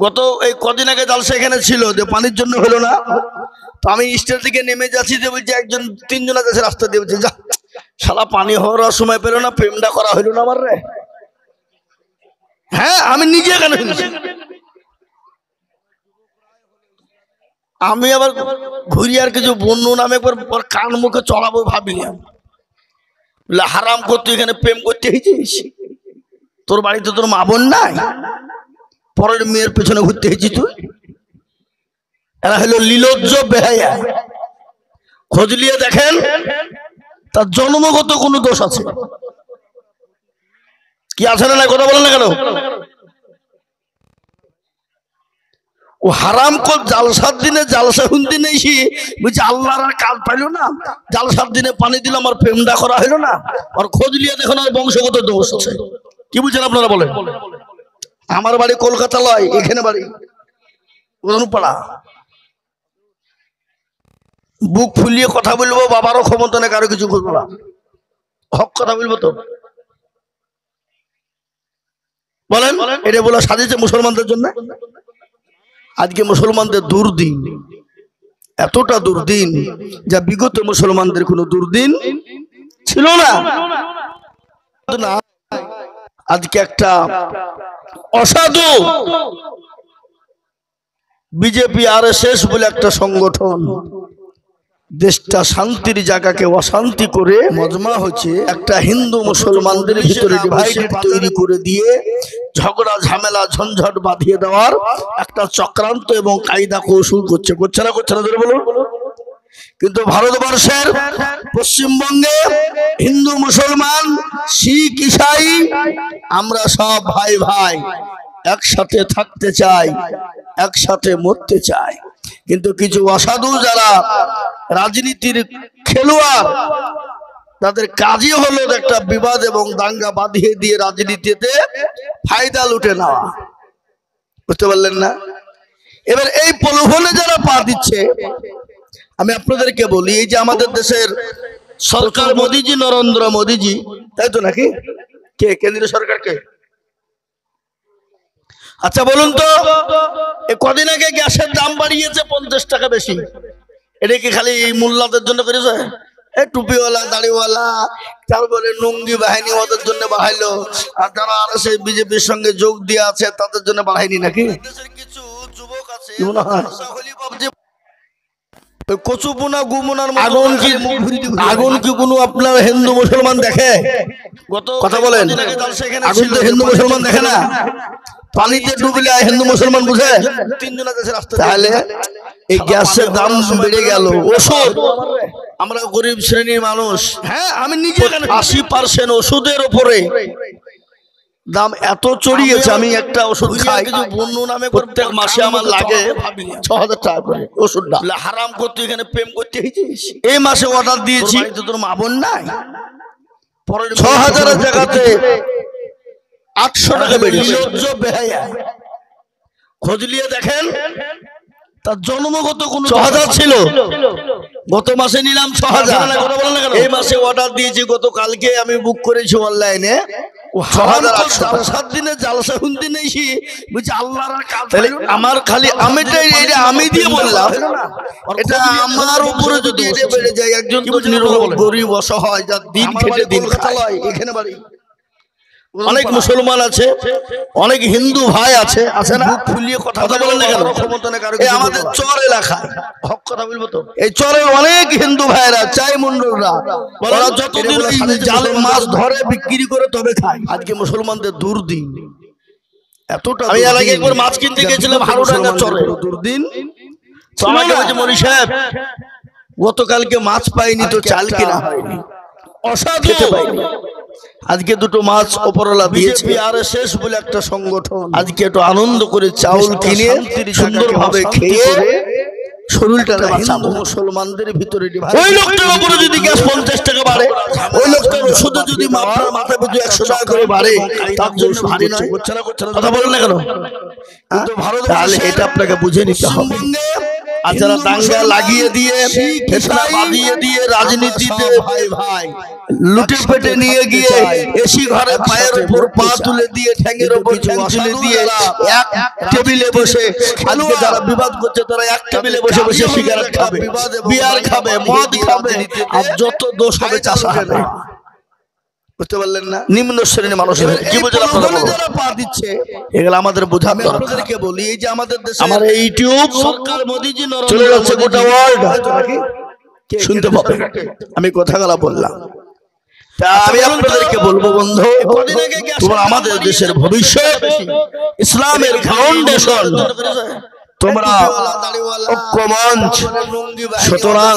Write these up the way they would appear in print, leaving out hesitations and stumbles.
গত এই কদিন আগে জালসা এখানে ছিল, যে পানির জন্য হলো না, তো আমি স্টেজ থেকে নেমে যাচ্ছি, যে বলছি একজন তিনজন আছে রাস্তা দিয়ে, বলছে যা শালা পানি হওয়ার সময় পেলো না, প্রেমটা করা হইলো না আমার রে। হ্যাঁ, আমি নিজে এখানে শুনছি। আমি আবার ঘুরিয়ার কিছু বন্য নামে একবার কান মুখে চড়াবো ভাবিলাম, হারাম করতে এখানে প্রেম করতে হয়েছিস? তোর বাড়িতে তোর মা বোন নাই? পরের মেয়ের পেছনে ঘুরতে হয়েছি তুই? এরা হলো লীলজ্জ বেহায়া। খোঁজ নিয়ে দেখেন তার জন্মগত কোনো দোষ আছে কি আছে না? কথা বলেন না কেন? ও হারাম কর জালসার দিনে জালসা শুনতে নেই, বুঝছি আল্লাহর আর কাজ পাইলো না, জালসার দিনে পানি দিলাম আর প্রেমটা করা হইলো না। আর খোঁজ নিয়ে দেখুন আর বংশগত দোষ আছে। কি বুঝছেন আপনারা বলেন? আমার বাড়ি কলকাতা লয়, এখানে বাড়ি পাড়া। বুক ফুলিয়ে কথা বলবো, বাবারও ক্ষমতা নেই কারো কিছু বলবো না, হক কথা বলবো। তো বলেন, এটা বলে সাজিয়েছে মুসলমানদের জন্য? আজকে মুসলমানদের দুর্দিন, এতটা দুর্দিন যা বিগত মুসলমানদের কোনো দুর্দিন ছিল না। আজকে একটা অসাধু বিজেপি RSS বলে একটা সংগঠন দেশটা শান্তির জায়গাকে অশান্তি করে মজমা হচ্ছে, একটা হিন্দু মুসলমানদের ভিতরে ডিভাইডেড তৈরি করে দিয়ে ঝগড়া ঝামেলা ঝঞ্ঝট বাঁধিয়ে দেওয়ার একটা চক্রান্ত এবং কায়দা কৌশল করছে। করছে না? করছে না? ধরে বলুন। কিন্তু ভারতবর্ষের পশ্চিমবঙ্গে হিন্দু মুসলমান শিখ ইসাই আমরা সব ভাই ভাই, একসাথে থাকতে চাই, একসাথে মরতে চাই। কিন্তু কিছু অসাধু যারা রাজনীতির খেলোয়াড়, তাদের কাজই হলো একটা বিবাদ এবং দাঙ্গা বাঁধিয়ে দিয়ে রাজনীতিতে ফায়দা লুটে নেওয়া। বুঝতে পারলেন না? এবার এই প্রলোভনে যারা পা দিচ্ছে, আমি আপনাদেরকে বলি, এই যে আমাদের দেশের সরকার মোদিজি, নরেন্দ্র মোদিজি, তাই তো নাকি? কে কেন্দ্রীয় সরকারকে? আচ্ছা বলুন তো, কদিন আগে গ্যাসের দাম বাড়িয়েছে 50 টাকা বেশি, এটা কি খালি মোল্লাদের জন্য করেছে? টুপিওয়ালা, দাড়িওয়ালা, তারপরে নঙ্গি বাহিনী ওদের জন্য বাড়াইলো, আর যারা আর সেই বিজেপির সঙ্গে যোগ দিয়ে আছে তাদের জন্য বাড়ায়নি নাকি? কিছু যুবক আছে কচুপুনা গুমুনার আগুন কি কোনো আপনার হিন্দু মুসলমান দেখে? কথা বলেন, আগুন তো হিন্দু মুসলমান দেখে না। পানিতে ডুবলে হিন্দু মুসলমান বুঝে? তাহলে এই গ্যাসের দাম বেড়ে গেল, ওষুধ, আমরা গরিব শ্রেণীর মানুষ, হ্যাঁ আমি নিজে 80% ওষুধের উপরে দাম এত চড়িয়েছে। আমি একটা ওষুধ খাই, কিছু বন্য নামে প্রত্যেক মাসে আমার লাগে 6000 টাকা করে ওষুধটা। হারাম করতে এখানে প্রেম করতে হয়েছিস? এই মাসে অর্ডার দিয়েছি, তোর মা বোন নাই, 6000 এর জায়গাতে 800 টাকা বেড়েছে। খোঁজ নিয়ে দেখেন তার জন্মগত কোন 6000 ছিল, গত মাসে নিলাম 6000, এই মাসে অর্ডার দিয়েছি গতকালকে, আমি বুক করেছি অনলাইনে 6000 দিনে জালসা শুনতে নেছি, বুঝছি আল্লাহর কাজ। আমার খালি আমি দিয়ে বললাম, এটা আমার উপরে যদি এটা বেড়ে যায়, একজন গরিব অসহায় যার দিন খেটে দিন খায়, এখানে বাড়ি অনেক মুসলমান আছে, অনেক হিন্দু ভাই আছে, আছে না? ফুলিয়ে কথা বলেন না কেন? আমাদের চর এলাকায়, হক কথা বলবো তো, এই চরে অনেক হিন্দু ভাইরা, চাই মন্ডলরা, ওরা যতদিন জালে মাছ ধরে বিক্রি করে তবে খায়। আজকে মুসলমানদের দুর্দিন এতটা। আমি এর আগে একবার মাছ কিনতে গেছিলাম হারুডাঙ্গা চরে, দুর্দিন। তো আমাকে বলছে, মনি সাহেব গতকালকে মাছ পাইনি, তো চাল কিনা হয়নি, অসাধু পাইনি। আজকে দুটো মাছ ওপরওয়ালা দিয়েছে। RSS বলে একটা সংগঠন আজকে একটু আনন্দ করে চাউল কিনে সুন্দরভাবে খেয়ে শরীরটা বাঁচাবো। মুসলমানদের ভিতরে ওই লোকটার উপরে যদি গ্যাস 50 টাকা বাড়ে, ওই লোকটার ওষুধে যদি মাথা পিছু 100 টাকা করে বাড়ে, তার জন্য ভারী নয়। কথা বলেন না কেন? কিন্তু ভারত, তাহলে এটা আপনাকে বুঝে নিতে হবে। আচারা দাঙ্গা লাগিয়ে দিয়ে ফেতনা বাঁধিয়ে দিয়ে রাজনীতিতে ভাই ভাই লুটে পেটে নিয়ে গিয়ে এসি ঘরে পায়ের উপর পা তুলে দিয়ে ঠ্যাঙের উপর ঠ্যাং তুলে দিয়ে এক টেবিলে বসে আজকে যারা বিবাদ করছে তারা এক টেবিলে বসে বসে সিগারেট খাবে, বিয়ার খাবে, মদ খাবে, আর যত দোষ হবে চাষা হবে। বুঝতে পারলেন না? নিম্ন শ্রেণীর মানুষ কি বুঝলেন আপনারা? যারা পা দিচ্ছে এগুলো আমাদের বোঝা দরকার। আপনাদেরকে বলি এই যে আমাদের দেশে আমার এই ইউটিউব সরকার মোদিজি চলে যাচ্ছে গোটা ওয়ার্ল্ড শুনতে পাবে আমি কথাগুলো বললাম। তা আমি আপনাদেরকে বলবো বন্ধু, তোমরা আমাদের দেশের ভবিষ্যৎ, ইসলামের ফাউন্ডেশন, তোমরা ঐক্যমঞ্চ, সুতরাং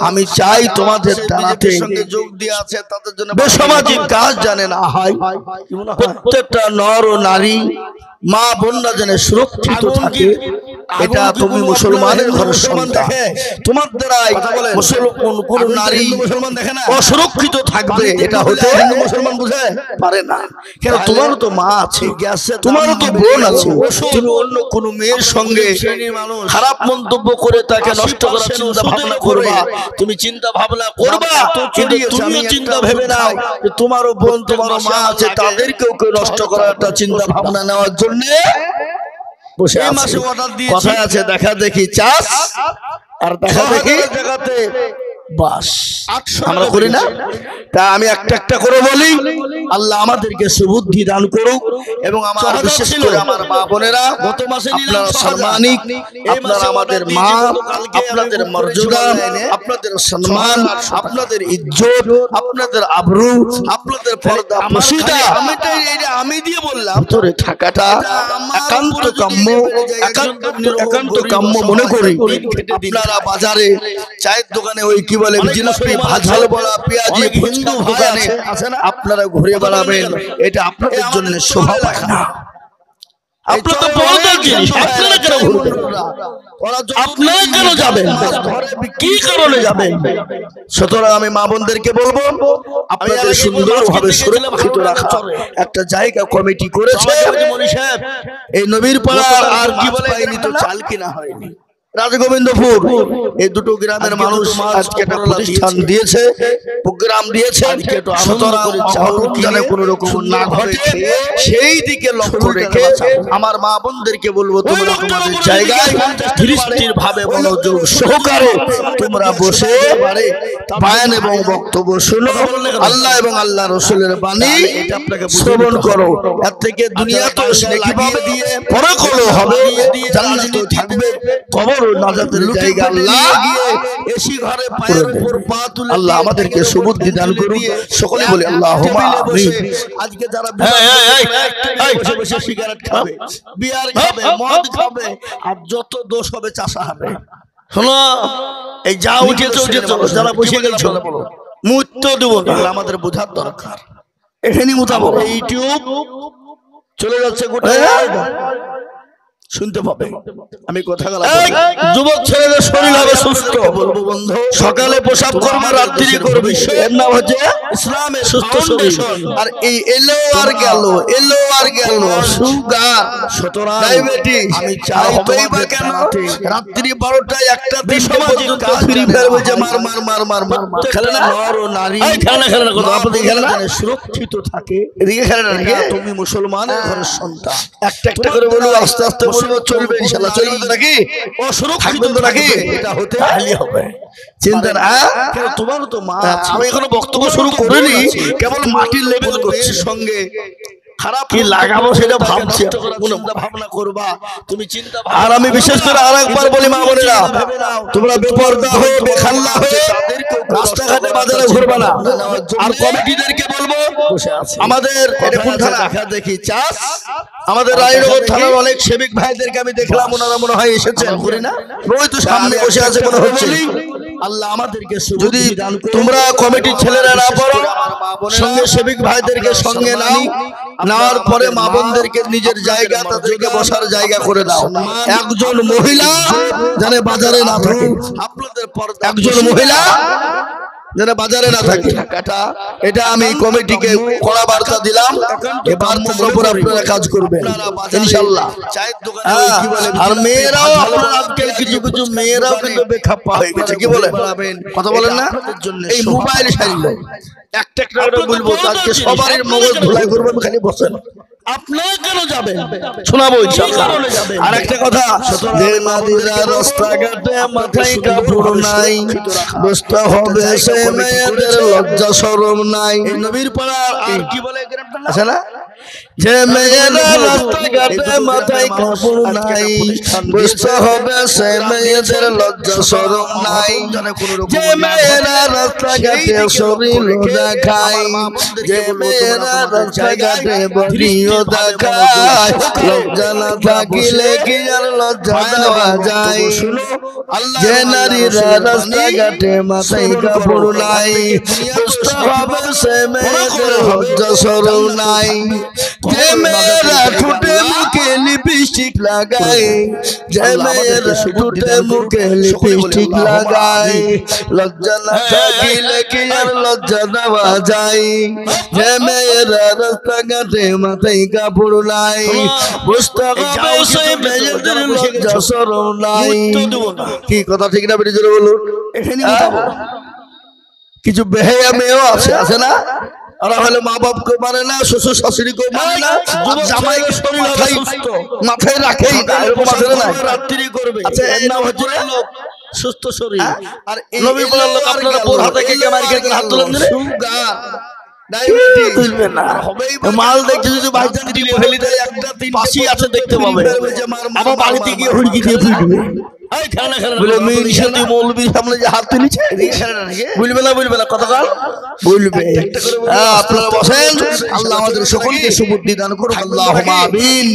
আমি চাই তোমাদের দ্বারাতে বেসামাজিক কাজ জানে না হয়, প্রত্যেকটা নর ও নারী মা বোনরা যেন সুরক্ষিত থাকে। এটা তুমি মুসলমানের ঘরের সন্তান, তোমার দ্বারাই মুসলমান কোন নারী অসুরক্ষিত থাকবে এটা হতে মুসলমান বুঝে পারে না। কেন তোমারও তো মা আছে, তোমারও তো বোন আছে, তুমি অন্য কোন মেয়ের সঙ্গে খারাপ মন্তব্য করে তাকে নষ্ট করার চিন্তা ভাবনা করবা, তুমি চিন্তা ভাবনা করবা, কিন্তু তুমিও চিন্তা ভেবে নাও যে তোমারও বোন তোমারও মা আছে, তাদেরকেও কেউ নষ্ট করার একটা চিন্তা ভাবনা নেওয়ার জন্য বসে আছে। কথায় আছে দেখা দেখি চাষ আর দেখা দেখি জায়গাতে বাস, আমরা করি না? তা আমি একটা একটা করে বলি, আল্লাহ আমাদেরকে সুবুদ্ধি দান করুক এবং আমার বিশেষ করে আমার মা বোনেরা, গত মাসে আপনারা সম্মানিক, আপনারা আমাদের মা, আপনাদের মর্যাদা, আপনাদের সম্মান, আপনাদের ইজ্জত, আপনাদের আবরু, আপনাদের পর্দা প্রশিদা আমি দিয়ে বললাম ভিতরে থাকাটা একান্ত কাম্য, একান্ত কাম্য মনে করি। আপনারা বাজারে চায়ের দোকানে ওই কি বলে জিলাপি, ভাজাল বলা, পেঁয়াজি, হিন্দু দোকানে আপনারা ঘুরে বেড়াবেন, এটা আপনাদের জন্য শোভা পায় না। আপনারা তো বলতে জিনিস, আপনারা কেন ঘুরবেন? আপনারা কেন যাবেন? কি কারণে যাবেন? সুতরাং আমি মা বোনদেরকে বলবো, আপনাদের সুন্দরভাবে সুরক্ষিত রাখা একটা জায়গা কমিটি করেছে এই নবীর পাড়া আর কি বলে তো চাল কিনা হয়নি রাজগোবিন্দপুর, এই দুটো গ্রামের মানুষ আজকে একটা প্রতিষ্ঠান দিয়েছে, প্রোগ্রাম দিয়েছে। কোন রকম না ঘটে সেই দিকে লক্ষ্য রেখে আমার মা বোনদেরকে বলবো, তোমরা তোমাদের জায়গায় ধীর ভাবে মনোযোগ সহকারে তোমরা বসে বায়ান এবং বক্তব্য শুনো, আল্লাহ এবং আল্লাহ রসুলের বাণী শ্রবণ করো। এর থেকে দুনিয়া তো নেকি পাবে, পরকালও হবে, জান্নাতে থাকবে, কবর নাজাতের জায়গা। আল্লাহ এসি ঘরে পায়ের উপর পা তুলে আল্লাহ আমাদেরকে সুবুদ্ধি দান করুন। সকলে বলি আল্লাহুম্মা আমিন। আজকে যারা বসে বসে সিগারেট খাবে, বিয়ার খাবে, মদ খাবে, আর যত দোষ হবে চাষা হবে। শোনো, এই যা উঠেছে উঠেছে, যারা বসে গেছে মুহূর্ত দেব না, আমাদের বোঝার দরকার। এখানে মোতাবক ইউটিউব চলে যাচ্ছে গোটা শুনতে পাবে। আমি কথা যুবক ছেলেদের শরীর হবে সুস্থ, বলবো বন্ধু সকালে প্রসাব করবে, রাত্রি করবে, এর নাম হচ্ছে ইসলামের সুস্থ শরীর। আর এই এলো আর গেল, এলো আর গেল সুগার, ডায়াবেটিস, আমি চাই হবেই বা কেন রাত্রি 12টায় 1টা পর্যন্ত ফ্রি ফায়ার বলছে মার মার মার মার মার খেলে না, নর ও নারী খেলে না, খেলে না, কথা আপনি খেলে না, সুরক্ষিত থাকে। এদিকে খেলে না, তুমি মুসলমানের ঘরের সন্তান। একটা একটা করে বলবো, আস্তে আস্তে চলবে, ইনশাআল্লাহ চলবে তো নাকি? অসুরক্ষিত তো নাকি? এটা হতে হালি হবে, চিন্তা না। তোমারও তো মা, আমি এখনো বক্তব্য শুরু করিনি, কেবল মাটির লেভেল করছি, সঙ্গে খারাপ কি লাগাবো সেটা ভাবছি, চিন্তা ভাবনা করবা তুমি, চিন্তা। আর আমি বিশেষ করে আরেকবার বলি মা বোনেরা, তোমরা বেপরদা হয়ে বেখাল্লা হয়ে রাস্তাঘাটে বাজারে ঘুরবা না। আর কমিটিদেরকে বলবো, আমাদের দেখা দেখি চাষ, আমাদের রায়নগর থানার অনেক সেবিক ভাইদেরকে আমি দেখলাম, ওনারা মনে হয় এসেছেন, করি না, ওই তো সামনে বসে আছে মনে হচ্ছে। আল্লাহ আমাদেরকে যদি তোমরা কমিটির ছেলেরা না পারো, সঙ্গে সেবিক ভাইদেরকে সঙ্গে নাও, নেওয়ার পরে মা বোনদেরকে নিজের জায়গা, তাদেরকে বসার জায়গা করে দাও। একজন মহিলা জানে বাজারে না থাকে, আপনাদের একজন মহিলা যেন বাজারে না থাকে টাকাটা। এটা আমি কমিটিকে কড়া বার্তা দিলাম, এই বার্তার উপর আপনারা কাজ করবেন ইনশাআল্লাহ। আর মেয়েরাও আপনারা আজকাল কিছু কিছু মেয়েরাও কিন্তু বেখাপ্পা হয়ে গেছে, কি বলেন, কথা বলেন না, এই মোবাইল সাইলো একটা একটা করে বলবো আজকে সবারই মগজ ধুলাই করবেন, খালি বসেন। আপনারা কেন যাবেন শোনাবো ইনশাআল্লাহ। আর একটা কথা, যে নারীরা রাস্তাঘাটে মাথায় কাপড় নাই, বুঝতে হবে সে মেয়েদের লজ্জা শরম নাই। নবীর পাড়ার আর কি বলে আছে না, যে মেয়েরা রাস্তাঘাটে মাথায় কাপড় নাই, বুঝতে হবে সে মেয়েদের লজ্জা শরম নাই। যে মেয়েরা রাস্তাঘাটে শরীর দেখায়, যে মেয়েরা রাস্তাঘাটে বডিও দেখায়, লজ্জা না থাকিলে কি আর লজ্জা দেওয়া যায়। যে নারীরা রাস্তাঘাটে মাথায় কাপড় নাই, বুঝতে হবে সে মেয়েদের লজ্জা শরম নাই। যে মেয়েরা ঠোঁটে মুখে লিপস্টিক লাগায়, যে মেয়েরা ঠোঁটে মুখে লিপস্টিক লাগায়, লজ্জা না থাকিলে কি আর লজ্জা দেওয়া যায়। যে মেয়েরা রাস্তাঘাটে মাথায় কাপড় নাই, বুঝতে হবে সেই মেয়েদের লজ্জা শরম নাই। কি কথা ঠিক না বেরিয়ে জোরে বলুন। এখানে কিছু বেহায়া মেয়েও আছে, আছে না, ওরা হলে মা বাপকে মানে না, শ্বশুর শাশুড়িকে মানে না, জামাইকে মাথায় রাখেই না, এরকম আছে না, রাত্রি করবে। আচ্ছা, এর নাম হচ্ছে লোক সুস্থ শরীর। আর এই নবী বলার লোক আপনারা বোর হাতে কে মারি খেয়ে হাত তুলেন দিলে সুগার ডায়াবেটিস তুলবে না, মাল দেখতে যদি বাইরে দিলে ফেলি দেয় একটা তিন পাশি আছে দেখতে পাবে, আমার বাড়িতে গিয়ে হুড়কি দিয়ে ফিরবে। আল্লাহ আমাদের সকলকে সুবুদ্ধি দান করুন, আল্লাহুম্মা আমিন।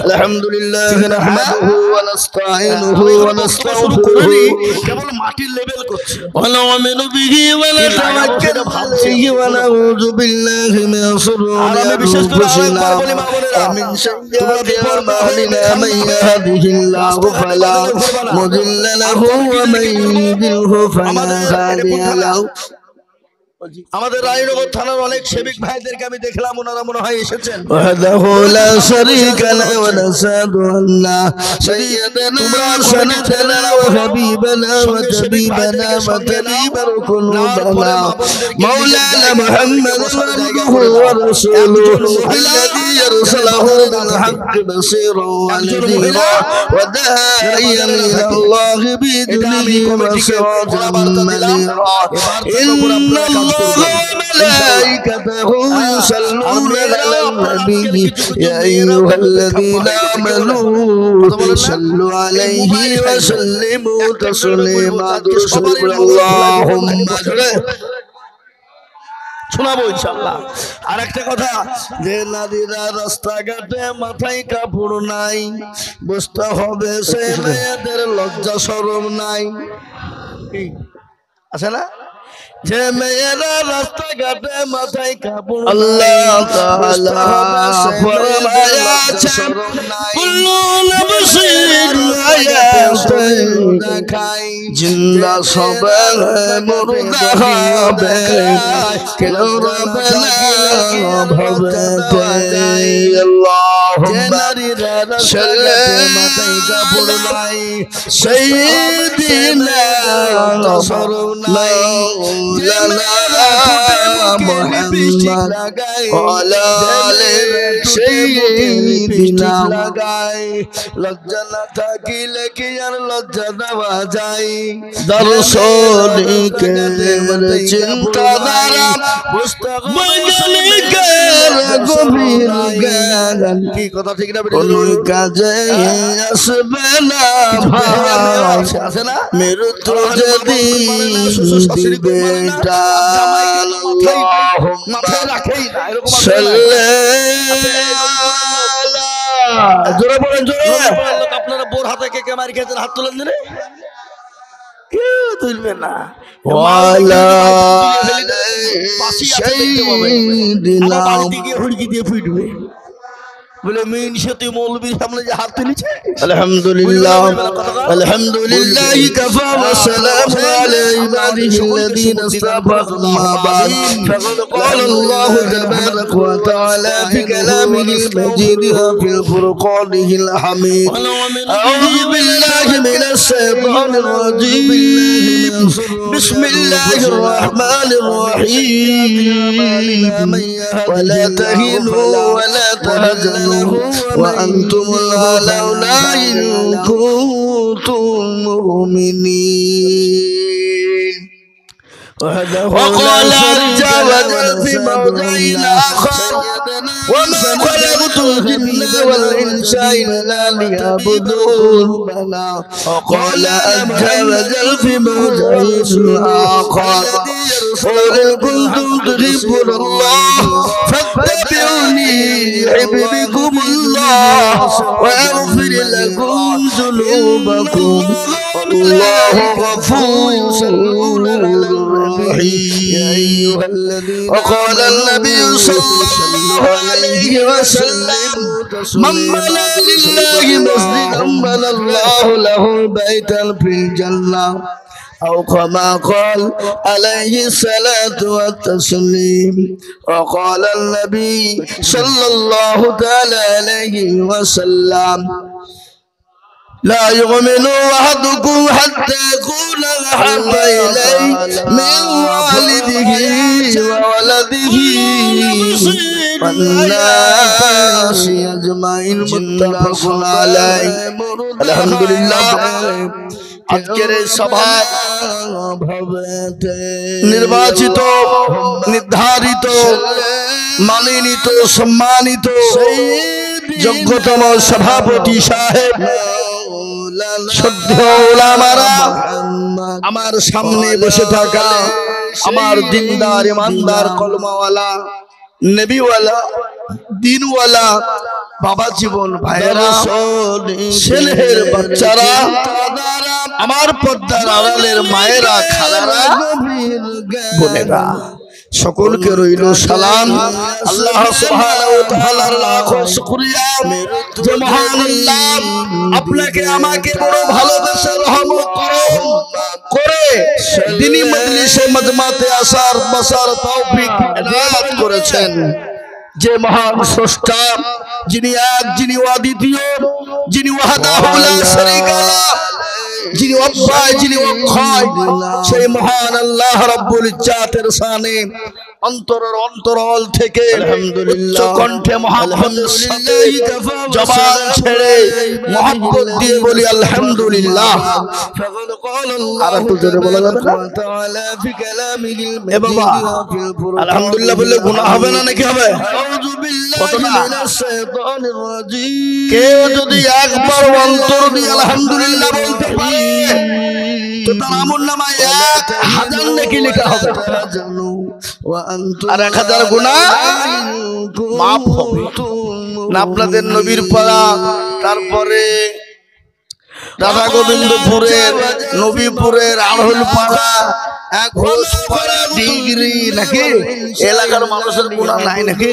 আলহামদুলিল্লাহ নাহমাদুহু ওয়া নাস্তাঈনুহু ওয়া নাস্তাগফিরুহু, কেবল মাটির লেভেল করছে। ওয়া না'মিনু বিহি ওয়া নাতাওয়াক্কালু আলাইহি ওয়া নাউযু বিল্লাহি মিন শুরুরি আনফুসিনা ওয়া মিন শাররি আমালিনা মান ইয়াহদিহিল্লাহু ফালা مضل له ومن يضلل فلا هادي له। আমাদের রায়নগর থানার অনেক সেবিক ভাইদেরকে আমি দেখলাম, ওনারা মনে হয় এসেছেন। ওয়াহদাহু লা শারীকা লাহু ওয়া নাশহাদু আন্না সাইয়্যিদানা সানাতানা ওয়া হাবিবানা ওয়া তাবিবানা ওয়া তাবিবার কুলুবানা মাওলানা মুহাম্মাদুর আবদুহু ওয়া রাসূলুহু আল্লাযী আরসালাহু বিল হাক্কি বাসীরান ওয়া নাযীরা ওয়া দা'iyan ইলাল্লাহি বিইذনিহি ওয়া সিরাজাম মুনীরা। ইন্নাল্লাহ وملائكته يصلون على النبي يا أيها الذين آمنوا صلوا عليه وسلموا تسليما। اللهم শোনাবো ইনশাআল্লাহ। আর একটা কথা, যে নারীরা রাস্তাঘাটে মাথায় কাপড় নাই, বুঝতে হবে সে মেয়েদের লজ্জা শরম নাই, আছে না, যে মেয়েরা রাস্তাঘাটে মাথায় কাপড়, আল্লাহ তাআলা ফরমায়াছেন কুল্লু নাফসিন আয়াতুন দেখাই, জিন্দা সবে মুর্দা হবে, কেন রবে না ভবে। আল্লাহুম্মা সাল্লি মাথায় কাপড় নাই, সাইয়্যিদিনা রাসূলুল্লাহ মুহাম্মদ ওয়ালা আলি সাইয়্যিদিনা। লজ্জা না থাকিলে কি আর লজ্জা দেওয়া যায়। দর্শনিকের চিন্তাধারা বৈজ্ঞানিকের গভীর জ্ঞান, কি কথা ঠিক না, কোন কাজে আসবে না ভাই, আছে না, মৃত্যু যদি দিবে টান। মাথায় রাখেই না, এরকম জোরে বলেন, জোরে। আপনারা বোর হাতে কে কে মারি খেয়েছেন হাত তুলেন দিলে, কেউ তুলবে না। হুড়কি দিয়ে ফিটবে। বলে মিন শতি মৌলবীর সামনে যে হাত তুলেছে আলহামদুলিল্লাহ আলহামদুলিল্লাহ কাফা ওয়া সালামু আলা ইবাদিহিল্লাযীনা ইসতাফা মা বাদ ফাকাদ ক্বালা আল্লাহু তাবারাকা ওয়া তাআলা ফি কালামিহিল মাজিদ ওয়া ফিল ফুরকানিহিল হামিদ আউযু বিল্লাহি মিনাশ শাইতানির রাজীম বিসমিল্লাহির রাহমানির রহিম ওয়া লা তাহিনু ওয়া লা তাহজানু وأنتم الأعلون إن كنتم مؤمنين وقال عز وجل في موضع آخر وما خلقت الجن والإنس إلا ليعبدون وقال عز وجل في موضع آخر قل إن كنتم تحبون الله فاتبعوني يحببكم الله ويغفر لكم ذنوبكم والله غفور رحيم وقال النبي صلى الله عليه وسلم من بنى لله مسجدا بنى الله له بيتا في الجنة أو كما قال عليه الصلاة والتسليم وقال النبي صلى الله تعالى عليه وسلم لا يؤمن أحدكم حتى يكون أحب إليه من والده وولده والناس أجمعين متفق عليه الحمد لله আজকের এই সভা নির্বাচিত নির্ধারিত মানিত সম্মানিত যোগ্যতম সভাপতি সাহেব শ্রদ্ধেয় উলামারা আমার সামনে বসে থাকা আমার দিনদার ইমানদার কলমাওয়ালা নবীওয়ালা দিনওয়ালা বাবা জীবন ভাইয়েরা ছেলের বাচ্চারা আমার পর্দার আড়ালের মায়েরা খালারা বোনেরা সকলকে রইল সালাম আল্লাহ সুবহানাহু ওয়া তাআলার লাখ শুকরিয়া যে মহান আল্লাহ আপনাকে আমাকে বড় ভালোবেসে রহমত করে দ্বীনি মজলিসে মাজমাতে আসার বসার তৌফিক এনায়েত করেছেন যে মহান স্রষ্টা যিনি এক যিনি অদ্বিতীয় যিনি ওয়াহদাহু লা শারীকা লাহ যিনি অব্যয় যিনি অক্ষয় সেই মহান আল্লাহ রাব্বুল ইজ্জাতের শানে অন্তরের অন্তরাল থেকে আলহামদুলিল্লাহ কণ্ঠে মুহাম্মদের সাথে জবান ছেড়ে মুহাব্বত দিয়ে বলি আলহামদুলিল্লাহ আর একটু জোরে বলা যাবে না এ বাবা আলহামদুলিল্লাহ বললে গুনাহ হবে না নাকি হবে কেউ যদি একবার অন্তর দিয়ে আলহামদুলিল্লাহ বলতে পারে তো তার আমলনামায় 1000 নেকি লেখা হবে আর 1000 গুনাহ মাফ হবে না। আপনাদের নবীর পাড়া তারপরে রাধা গোবিন্দপুরের নবীপুরের আড়হল পাড়া ঘোষপাড়া ডিগ্রি নাকি এলাকার মানুষের গুনাহ নাই নাকি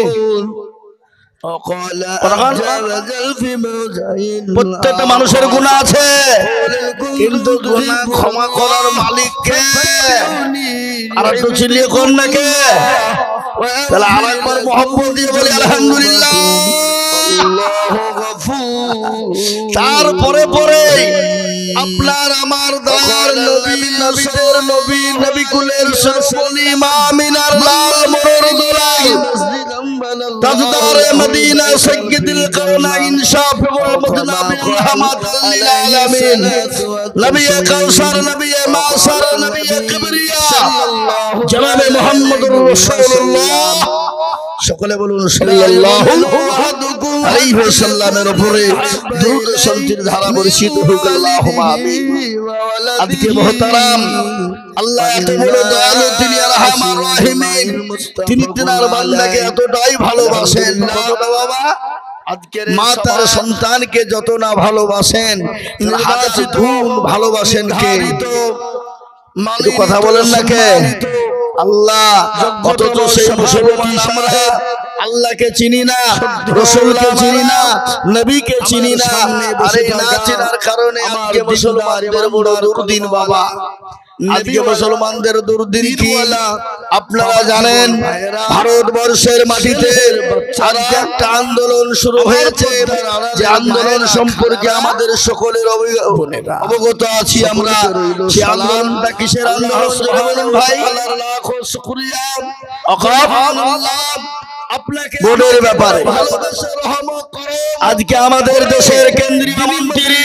প্রত্যেকটা মানুষের গুনাহ আছে কিন্তু গুনাহ ক্ষমা করার মালিক কে আর একটু চিল্লিয়ে কোন নাকি তাহলে আরেকবার মুহাব্বত দিয়ে বলি আলহামদুলিল্লাহ তারপরে পরে আপনার আমার দয়ার নবী নবীদের নবী নবী কুলের সরসনি মা আমিনার লাল মোর দোলাই তাজদারে মদিনা সাইয়্যিদুল কাওনাইন শাফিউল মুদনাবির রাহমাতুল লিল আলামিন নবী কাউসার নবী মাসার নবী কিবরিয়া জনাবে মুহাম্মদুর রাসূলুল্লাহ সকলে বলুন সাল্লাল্লাহু আলাইহি ওয়াসাল্লামের উপরে দরুদ শান্তির ধারা বর্ষিত হোক আল্লাহুম্মা আমিন। আজকে মুহতারাম আল্লাহ এত বড় দয়ালু তিনি আর রহমান রহিমিন তিনি তিনার বান্দাকে এতটাই ভালোবাসেন কতটা বাবা আজকের মা তার সন্তানকে যত না ভালোবাসেন হাজার গুণ ভালোবাসেন কে মালিক কথা বলেন না কে আল্লাহ অথচ সেই মুসলমান আমরা আল্লাহকে চিনি না রাসূলকে চিনি না নবীকে চিনি না। আর এই না চেনার কারণে আজকে মুসলমানদের বড় দুর্দিন বাবা। আজকে মুসলমানদের দুর্দিন কি আপনারা জানেন? ভারতবর্ষের মাটিতে আজকে একটা আন্দোলন শুরু হয়েছে, যে আন্দোলন সম্পর্কে আমাদের সকলের অবগত আছি আমরা। সেই আন্দোলনটা কিসের আন্দোলন ভাই? আল্লাহর লাখ শুকরিয়া ভোটের ব্যাপারে। আজকে আমাদের দেশের কেন্দ্রীয় মন্ত্রী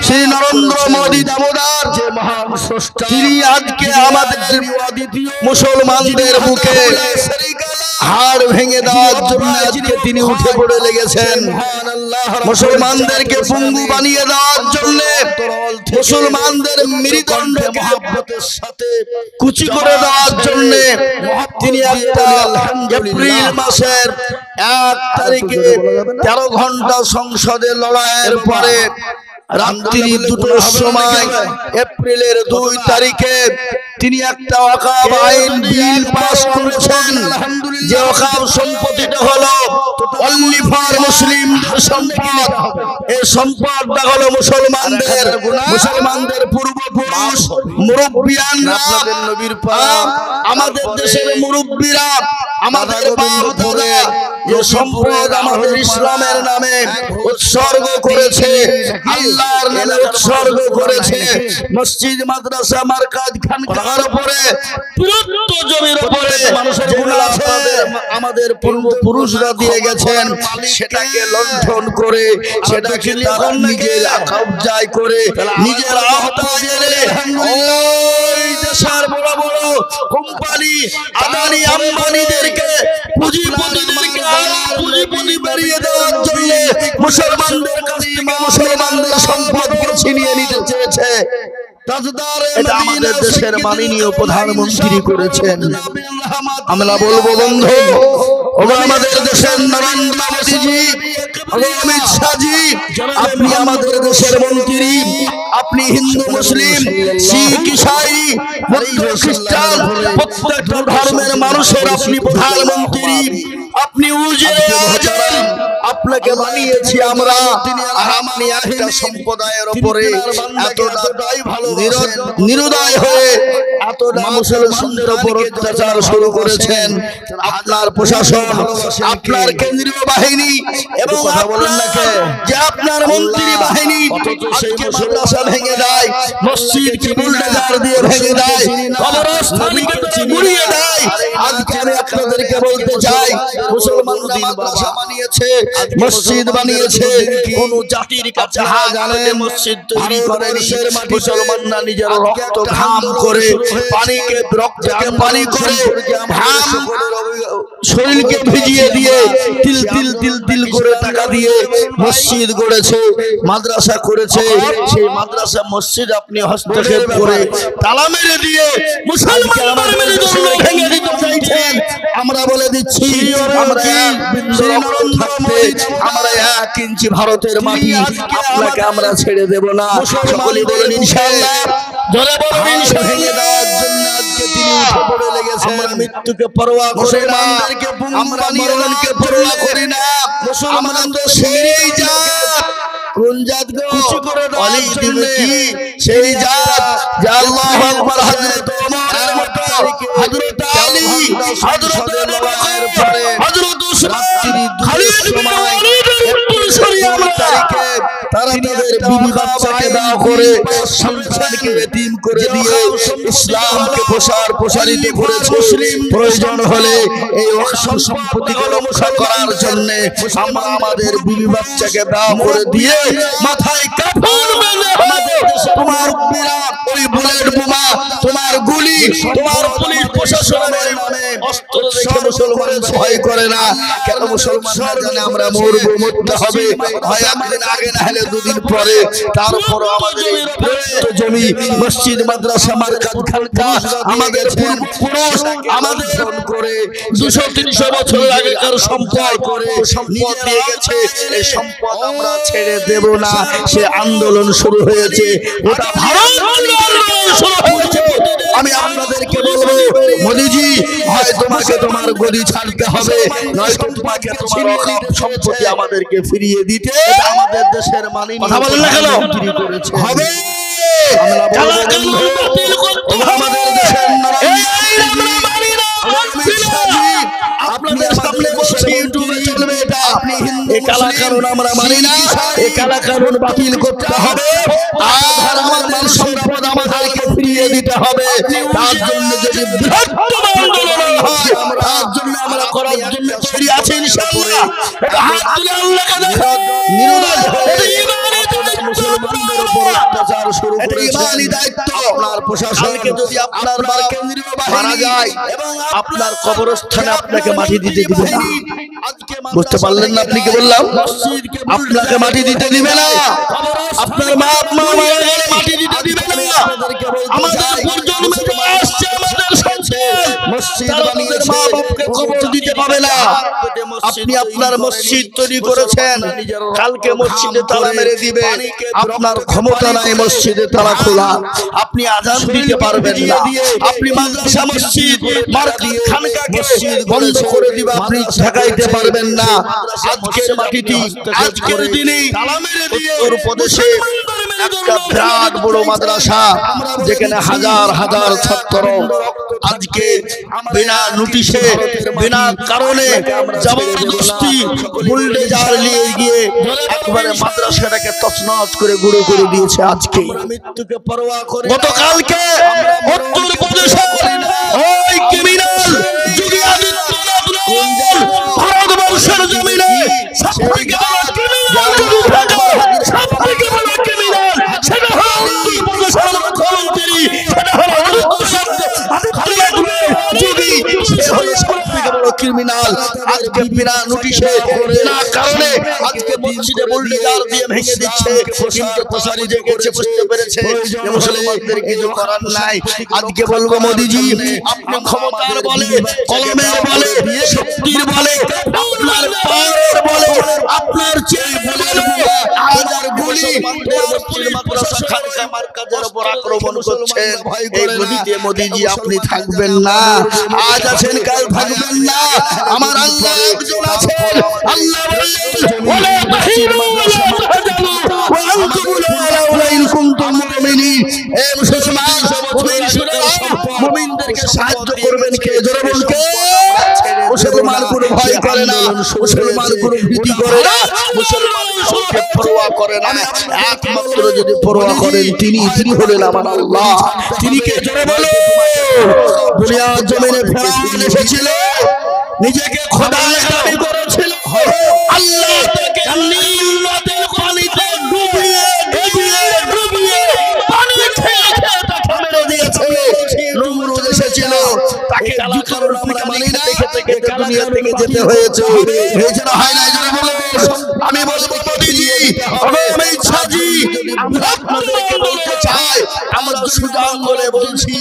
শ্রী নরেন্দ্র মোদী দামোদর, যে মহান স্রষ্টা, তিনি আজকে আমাদের মুসলমানদের বুকে হাড় ভেঙে দেওয়ার জন্য আজকে তিনি উঠে পড়ে লেগেছেন। মুসলমানদেরকে পঙ্গু বানিয়ে দেওয়ার জন্য, মুসলমানদের মেরুদণ্ডকে মহব্বতের সাথে কুচি করে দেওয়ার জন্য তিনি একটা এপ্রিল মাসের 1 তারিখে 13 ঘন্টা সংসদে লড়াইয়ের পরে রাত্রি 2টার সময় এপ্রিলের 2 তারিখে তিনি একটা ওয়াকফ আইন বিল পাস করেছেন। যে ওয়াকফ সম্পত্তিটা হলো অনলি ফর মুসলিম সম্পদ। এই সম্পদটা হলো মুসলমানদের পূর্বপুরুষ মুরব্বিয়ানরা, আমাদের দেশের মুরব্বীরা, আমাদের বাপ দাদা যে সম্পদ আমাদের ইসলামের নামে উৎসর্গ করেছে, আল্লাহর নামে উৎসর্গ করেছে, মসজিদ মাদ্রাসা মারকাজ খানকার উপরে, পুরুত্ব জমির উপরে মানুষের আমাদের পূর্বপুরুষরা দিয়ে গেছেন, সেটাকে লণ্ঠন করে, সেটাকে নিজের কবজায় করে, নিজের আওতায় এনে ওই দেশের বড় বড় কোম্পানি আদানি আম্বানিদেরকে পুঁজিপতিদেরকে পুঁজিপতি বেরিয়ে দেওয়ার জন্য মুসলমানদের কাছ থেকে মুসলমানদের সম্পদকে ছিনিয়ে নিতে চেয়েছে। এটা আমাদের দেশের মাননীয় প্রধানমন্ত্রী করেছেন। আমরা বলবো বন্ধু, আমাদের দেশের নরেন্দ্র মোদীজি, অমিত শাহজি, আপনি আমাদের দেশের মন্ত্রী, আপনি হিন্দু মুসলিম শিখ ইসাই খ্রিস্টান প্রত্যেকটা ধর্মের মানুষের আপনি প্রধানমন্ত্রী, আপনি আপনাকে বানিয়েছি আমরা। আর আপনি একটা সম্প্রদায়ের উপরে এতটাই ভালো নিরুদয় হয়ে এতটা মুসলমানদের উপর অত্যাচার শুরু করেছেন। আপনার প্রশাসন, আপনার কেন্দ্রীয় বাহিনী এবং যে আপনার মন্ত্রী বাহিনী আজকে মাদ্রাসা ভেঙে দেয়, মসজিদকে বুলডোজার দিয়ে ভেঙে দেয়, কবরস্থানকে গুড়িয়ে দেয়। আজকে আমি আপনাদেরকে বলতে চাই, মুসলমানরা মাদ্রাসা বানিয়েছে, মসজিদ বানিয়েছে, কোন জাতির কাছে জানেন মসজিদ তৈরি করেনি। মুসলমানরা নিজের রক্ত ঘাম করে, পানিকে রক্তকে পানি করে, ঘাম শরীরকে ভিজিয়ে দিয়ে, তিল তিল তিল তিল করে টাকা দিয়ে মসজিদ গড়েছে, মাদ্রাসা করেছে। সেই মাদ্রাসা মসজিদ আপনি হস্তক্ষেপ করে তালা মেরে দিয়ে মুসলমানদের মেরুদণ্ড ভেঙে দিতে চাইছেন। আমরা বলে দিচ্ছি, আমরা 1 ইঞ্চি ভারতের মাটি আপনাকে আমরা ছেড়ে দেব না। সকলে বলেন ইনশাআল্লাহ, জোরে বলেন ইনশাআল্লাহ। আজকে তিনি উঠে পড়ে লেগেছেন। আমরা মৃত্যুকে পরোয়া করি না, আমরা মরণকে পরোয়া করি না। মুসলমান তো সেই জাত, কোন জাত গো? অলি কি সেই জাত যে আল্লাহু আকবার, হযরত ওমরের মতো, হযরত আলী, হযরত আবু বকর, হযরত উসমান, খালিদ বিন ওয়ালিদ তারিখে তারা তাদের বিবি বাচ্চাকে দাও করে, সন্তানকে এতিম করে দিয়ে ইসলামকে প্রসারিত করেছে। প্রয়োজন হলে এই সম্পত্তিকে রক্ষা করার জন্য আমরা আমাদের বিবি বাচ্চাকে দাও করে দিয়ে মাথায় কাপড় বেঁধে আমাদের দেশে তোমার ওই বুলেট বোমা, তোমার গুলি, তোমার পুলিশ প্রশাসনের নামে অস্ত্র দেখে মুসলমান ভয় করে না। কেন? মুসলমানরা জানে আমরা মরবো, মরতে হবে, হয় একদিন আগে না হলে 2 দিন পরে। তারপর আমাদের জমি, মসজিদ, মাদ্রাসা, মারকাজ, খানকা আমাদের পূর্বপুরুষ আমাদের করে 200-300 বছর আগেকার সম্পদ করে সম্পদ দিয়ে গেছে। এই সম্পদ আমরা ছেড়ে দেব না। সে আন্দোলন শুরু হয়েছে, ওটা ভারত আন্দোলন শুরু হয়েছে। আমি আপনাদেরকে বলবো মোদিজি হয় তোমাকে তোমার গদি ছাড়তে হবে, নয়তো তোমাকে তোমার অকাপ সম্পত্তি আমাদেরকে ফিরিয়ে দিতে আমাদের দেশের মালিক কথা বলেন না কেন হবে। আমাদের দেশের আপনাদের সামনে বলছি ইউটিউবে চলবে এটা, এই কালা কানুন আমরা মানি না, এই কালা কানুন বাতিল করতে হবে আর আমাদের সম্পদ আমাদেরকে ফিরিয়ে দিতে হবে। তার জন্য যদি বৃহত্তম আন্দোলন হয় তার জন্য আমরা করার জন্য তৈরি আছি ইনশাআল্লাহ। এটা হাত তুলে আল্লাহকে দেখান নিরুদায় মুসলমানদের উপর অত্যাচার শুরু করেছে, ইমানি দায়িত্ব আপনার প্রশাসনকে যদি আপনার কেন্দ্রীয় মারা যায় এবং আপনার কবরস্থানে আপনাকে মাটি দিতে দিবে না। বুঝতে পারলেন না আপনি কি বললাম? আপনাকে মাটি দিতে দিবে না, আপনার মা মারা গেলে মাটি দিতে দিবে না। আমাদের প্রজন্ম আসছে, আমাদের সন্তান মসজিদ বানিয়েছে, মা বাপকে কবর দিতে পাবে না। আপনি আপনার মসজিদ তৈরি করেছেন, কালকে মসজিদে তালা মেরে দিবে, আপনার ক্ষমতা নাই মসজিদে তালা খোলা, আপনি আযান দিতে পারবেন না, আপনি মাদ্রাসা মসজিদ মার্কেট খানকাকে বন্ধ করে দিবে, আপনি ঠেকাইতে পারবেন না। আজকের মাটিটি আজকের দিনে তালা মেরে দিয়ে উত্তর প্রদেশে একটা বিরাট বড় মাদ্রাসা যেখানে হাজার হাজার ছাত্র আজকে বিনা নোটিশে বিনা কারণে জবরদস্তি বুলডোজার নিয়ে গিয়ে একবারে মাদ্রাসাটাকে তছনছ করে গুঁড়ো করে দিয়েছে। আজকে মৃত্যুকে পরোয়া করে গতকালকে উত্তর প্রদেশে ওই ক্রিমিনাল যোগী আদিত্যনাথ ভারতবর্ষের জমিনে সবথেকে বড় ক্রিমিনাল সবথেকে বড় ক্রিমিনাল সেটা হলো উত্তর প্রদেশের মুখ্যমন্ত্রী, সেটা হলো যোগী। সে হলো সবথেকে বড় ক্রিমিনাল। আজকে বিনা নোটিশে বিনা কারণে আজকে মসজিদে বুলডোজার দিয়ে ভেঙে দিচ্ছে, কিন্তু প্রশাসন জেগেছে, বুঝতে পেরেছে যে মুসলমানদের কিছু করার নাই। আজকে বলবো মোদিজি আপনি ক্ষমতার বলে, কলমের বলে, শক্তির বলে, আপনার পাওয়ার বলে, আপনার চেয়ে হাজার গুলি মসজিদ মাদ্রাসা খানকা মার্কাজের উপর আক্রমণ করছেন। এই গদিতে মোদিজি আপনি থাকবেন না, আজ আছেন কাল থাকবেন না। আমার আল্লাহ একজন আছেন, আল্লাহ বললেন ওয়ালা তাহিনু ওয়ালা তাহজানু ওয়া আনতুম আ'লাউনা ইন কুনতুম মুমিনিন। এই মুসলমান মুমিনদেরকে সাহায্য করবেন কে? জোরে বলুন কে? মুসলমান কোনো ভয় করে না, মুসলমান কোনো ভীতি করে না, মুসলমান কাউকে পরোয়া করে না। একমাত্র যদি পরোয়া করেন তিনি হলেন আমার আল্লাহ। তিনি কে? জোরে বলো। দুনিয়ার জমিনে ফেরাউন এসেছিল, নিজেকে খোদা দাবি করেছিল, আল্লাহ তাকে নীল নদের পানিতে ডুবিয়ে ডুবিয়ে ডুবিয়ে পানি খেয়ে তাকে মেরে দিয়েছে। নমরুদ এসেছিল, তাকে জুতোর আমরা মানি না, দুনিয়া থেকে যেতে হয়েছে। এই জন্য হয় না, এই জন্য বলো আমি বলবো মোদিজি আমি ইচ্ছাজি আমরা আপনাদেরকে বলতে চাই, আমরা সুজা আঙ্গুলে বলছি,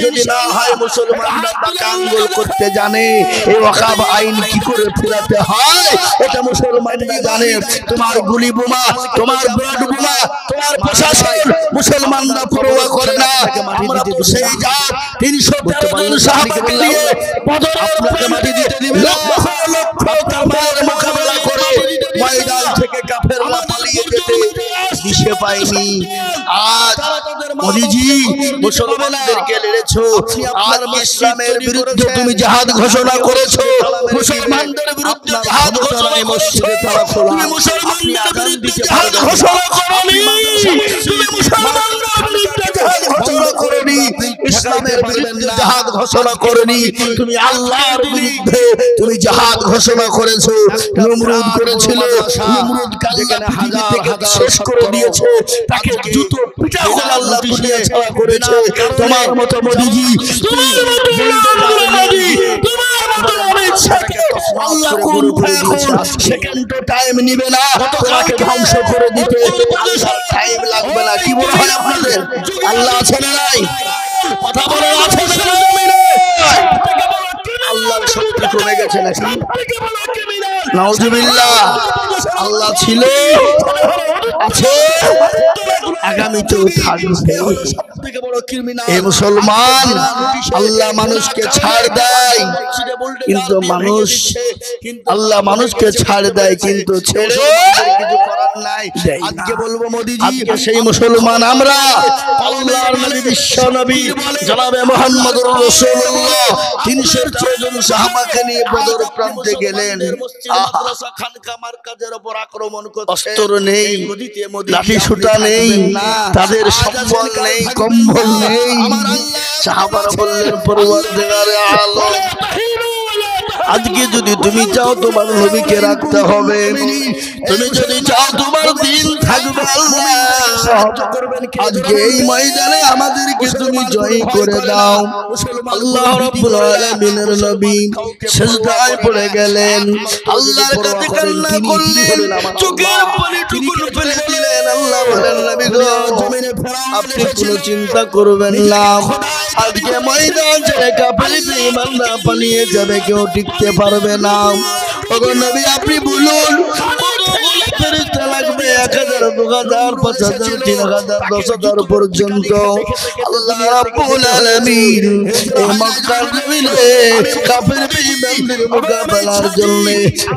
যদি না হয় মুসলমানরা বাঁকা আঙ্গুল করতে জানে, এই ওয়াকাব আইন কি করে ফেরাতে হয় এটা মুসলমানরা জানে। তোমার গুলি বোমা, তোমার ব্লাড বোমা, তোমার প্রশাসন মুসলমানরা পরোয়া করে না। আমরা তো সেই জাত 313 জন সাহাবাকে নিয়ে বদরের মাটি দিতে দিবে না, লক্ষ কাফের মোকাবেলা করে ময়দান থেকে কাফেররা পালিয়ে যেতে দিশে পায়নি। আজ মোদিজি মুসলমানদেরকে লড়েছো, আজ ইসলামের বিরুদ্ধে তুমি জিহাদ ঘোষণা করেছো, মুসলমানদের বিরুদ্ধে জিহাদ ঘোষণা মসজিদে তালা খোলা, তুমি মুসলমানদের বিরুদ্ধে জিহাদ ঘোষণা করোনি, তুমি মুসলমানদের বিরুদ্ধে জিহাদ ঘোষণা করোনি, ইসলামের বিরুদ্ধে জিহাদ ঘোষণা করোনি, তুমি আল্লাহর বিরুদ্ধে তুমি জিহাদ ঘোষণা করেছো। নমরুদ করেছিল, নমরুদ কালিমাকে পৃথিবী থেকে শেষ করে দিয়েছে, তাকে জুতো পিটা করে আল্লাহ দুনিয়া ছাড়া করেছে। তোমার মতো মোদিজি, তোমার মতো মোদি, তোমার মতো অমিত শাহকে আল্লাহ কোন সেকেন্ড টাইম নিবে না তোমাকে ধ্বংস করে দিতে, টাইম লাগবে না। কি মনে হয় আপনাদের আল্লাহ আছে না নাই? কথা বলে আছে না জমিনে? আল্লাহর শক্তি কমে গেছে নাকি? নাউজুবিল্লাহ। আল্লাহ ছিল, আছে, আগামীতেও থাকবে। থেকে বড় ক্রিমিনাল। এই মুসলমান, আল্লাহ মানুষকে ছাড় দেয় কিন্তু আল্লাহ মানুষকে ছাড় দেয় কিন্তু ছেড়ে কিছু করার নাই। আজকে বলবো মোদিজি, আজকে সেই মুসলমান আমরা। আল্লাহর নবী, বিশ্ব নবী জনাবে মুহাম্মদুর রাসূলুল্লাহ ৩০৪ জন সাহাবাকে নিয়ে বদর প্রান্তে গেলেন। খানকা মার্কাজের উপর আক্রমণ করতে অস্ত্র নেই, লাঠি সুতা নেই, তাদের সম্বল নেই, কম্বল নেই। সাহাবারা বললেন, পরওয়ারদিগারে আলম, আজকে যদি তুমি চাও তোমার নবীকে রাখতে হবে, তুমি যদি চাও তোমার দিন থাকবে, আল্লাহ আজকে এই ময়দানে আমাদেরকে তুমি জয় করে দাও। আল্লাহ রাব্বুল আলামিনের নবী সিজদায় পড়ে গেলেন, আল্লাহর কাছে কান্না করলেন, চোখের পানি টুকুর ফেলে দিলেন। আল্লাহ বলেন, নবী গো, আপনি কোনো চিন্তা করবেন না, আজকে ময়দান ছেড়ে কাফের বেঈমানরা পালিয়ে যাবে, কেউ টিকতে পারবে না। ওগো নবী, আপনি বলুন ফেরেশতা লাগবে ১,০০০, ২,০০০, ৫,০০০, ৩,০০০, ১০,০০০ পর্যন্ত। আল্লাহ রাব্বুল আলামিন এই মক্কার জমিনে কাফের বেঈমানদের মোকাবেলার জন্য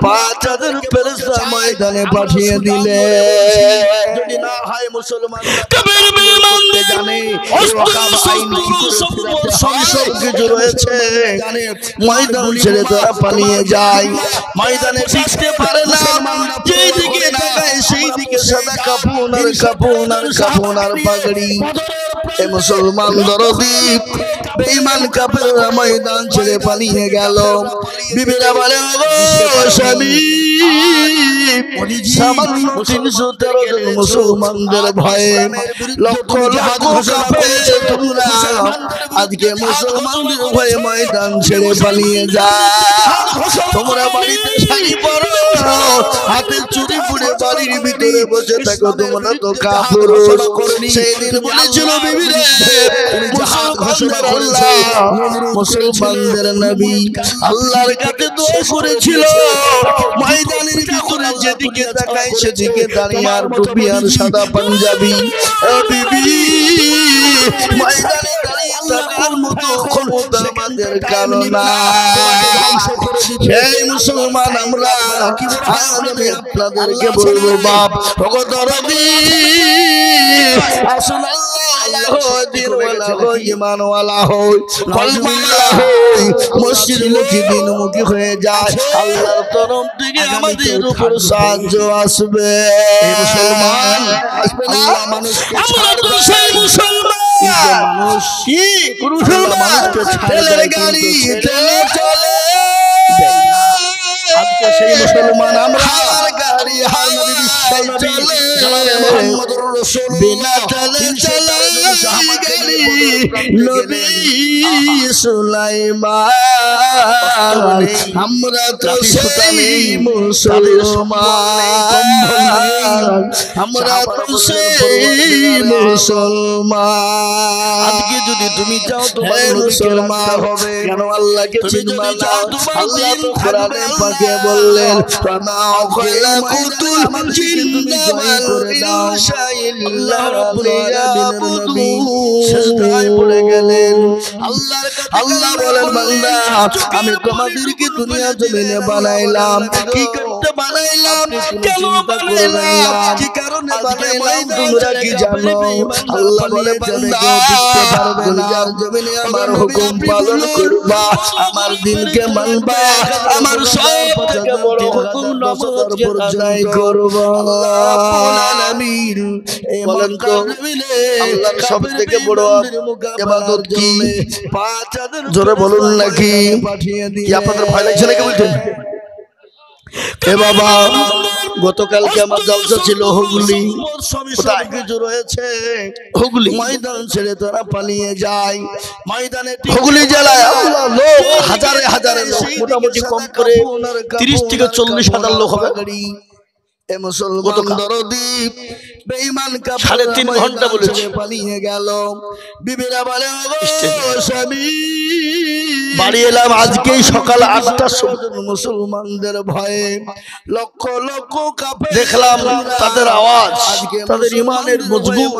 ৫,০০০ ফেরেশতা ময়দানে পাঠিয়ে দিলেন। যদি না হয় মুসলমান কাফের বেঈমানদের জানে আইন কি করে সব কিছু রয়েছে, ময়দান ছেড়ে তারা পালিয়ে যায়, ময়দানে টিকতে পারে না। যেই দিকে তাকায় সেই দিকে সাদা কাফন আর কাফন আর কাফন আর পাগড়ি। এ মুসলমান দরদি বেঈমান কাফেররা ময়দান ছেড়ে পালিয়ে গেল। বিবিরা বলে, ও স্বামী, সামান্য ৩১৩ জন মুসলমানদের ভয়ে লক্ষ লক্ষ কাফের তোমরা আজকে মুসলমানদের ভয়ে ময়দান ছেড়ে পালিয়ে যায়। তোমরা বাড়িতে শাড়ি পরো, হাতে চুরি পরে বাড়ির ভিতরে বসে থাকো, তোমরা তো কাফের। সেই দিন বলেছিল বিবিরে, মুসলমানদের নবী আল্লাহর কাছে দোয়া করেছিল, ময়দানের ভিতরে যেদিকে তাকায় সেদিকে দাঁড়িয়ে আর টুপি আর সাদা পাঞ্জাবি। বিবি, ময়দানে দাঁড়িয়ে থাকার মতো ক্ষমতা আমাদের কারণ নাই। সেই মুসলমান আমরা, আমি আপনাদেরকে বলবো, বাপ ভগতরবি আসুন, মসজিদমুখী দিনমুখী হয়ে যায়, আল্লাহর তরফ থেকে আমাদের উপর সাহায্য আসবে। মুসলমান আসবে না, মানুষকে গাড়ি চলে চলে আজকে সেই মুসলমান আমরা, গাড়ি হানারি বিশ্বাস চলে মুহাম্মদুর রাসূল বিনা চলে চলে গাড়ি নবী সুলাইমান। আমরা তো সেই মুসলমান, আমরা তো সেই মুসলমান। আজকে যদি তুমি চাও তোমার মুসলমান হবে, কেন আল্লাহকে চিনবা না? আল্লাহ তো কোরআনে পাকে বললেন, ফামা খালাকুতুল জিন্না ওয়াল ইনসা ইল্লা লিয়াবুদুন। সিজদায় পড়ে গেলেন, আল্লাহ বলেন, বান্দা আমি তোমাদেরকে দুনিয়া জমিনে বানাইলাম, কি করতে বানাইলাম, কেন বানাইলাম, কি কারণে বানাইলাম, তোমরা কি জানো? আল্লাহ বলে, বান্দা দুনিয়ার জমিনে আমার হুকুম পালন করবা, আমার দিনকে মানবা, আমার সব থেকে বড় হুকুম নামাজকে আদায় করবা। আল্লাহ আলামিন এই বলেন তো, আল্লাহর সব থেকে বড় ইবাদত কি? ৫,০০০ জোরে বলুন নাকি? কি আপনাদের ভয় লাগছে নাকি বলছেন? এ বাবা, গতকালকে আমার জলসা ছিল হুগলি, কিছু রয়েছে হুগলি, ময়দান ছেড়ে তারা পালিয়ে যায়। ময়দানে হুগলি জেলায় লোক হাজারে হাজারে লোক, মোটামুটি কম করে ৩০ থেকে ৪০,০০০ লোক হবে। এ মুসলমান দরদি বেঈমান কাফের ৩.৫ ঘন্টা বলেছে পালিয়ে গেল। বিবিরা বলে, ও স্বামী, বাড়ি এলাম আজকেই সকাল 8টার সময়। মুসলমানদের ভয়ে লক্ষ লক্ষ কাফের দেখলাম, তাদের আওয়াজ, তাদের ইমানের মজবুত।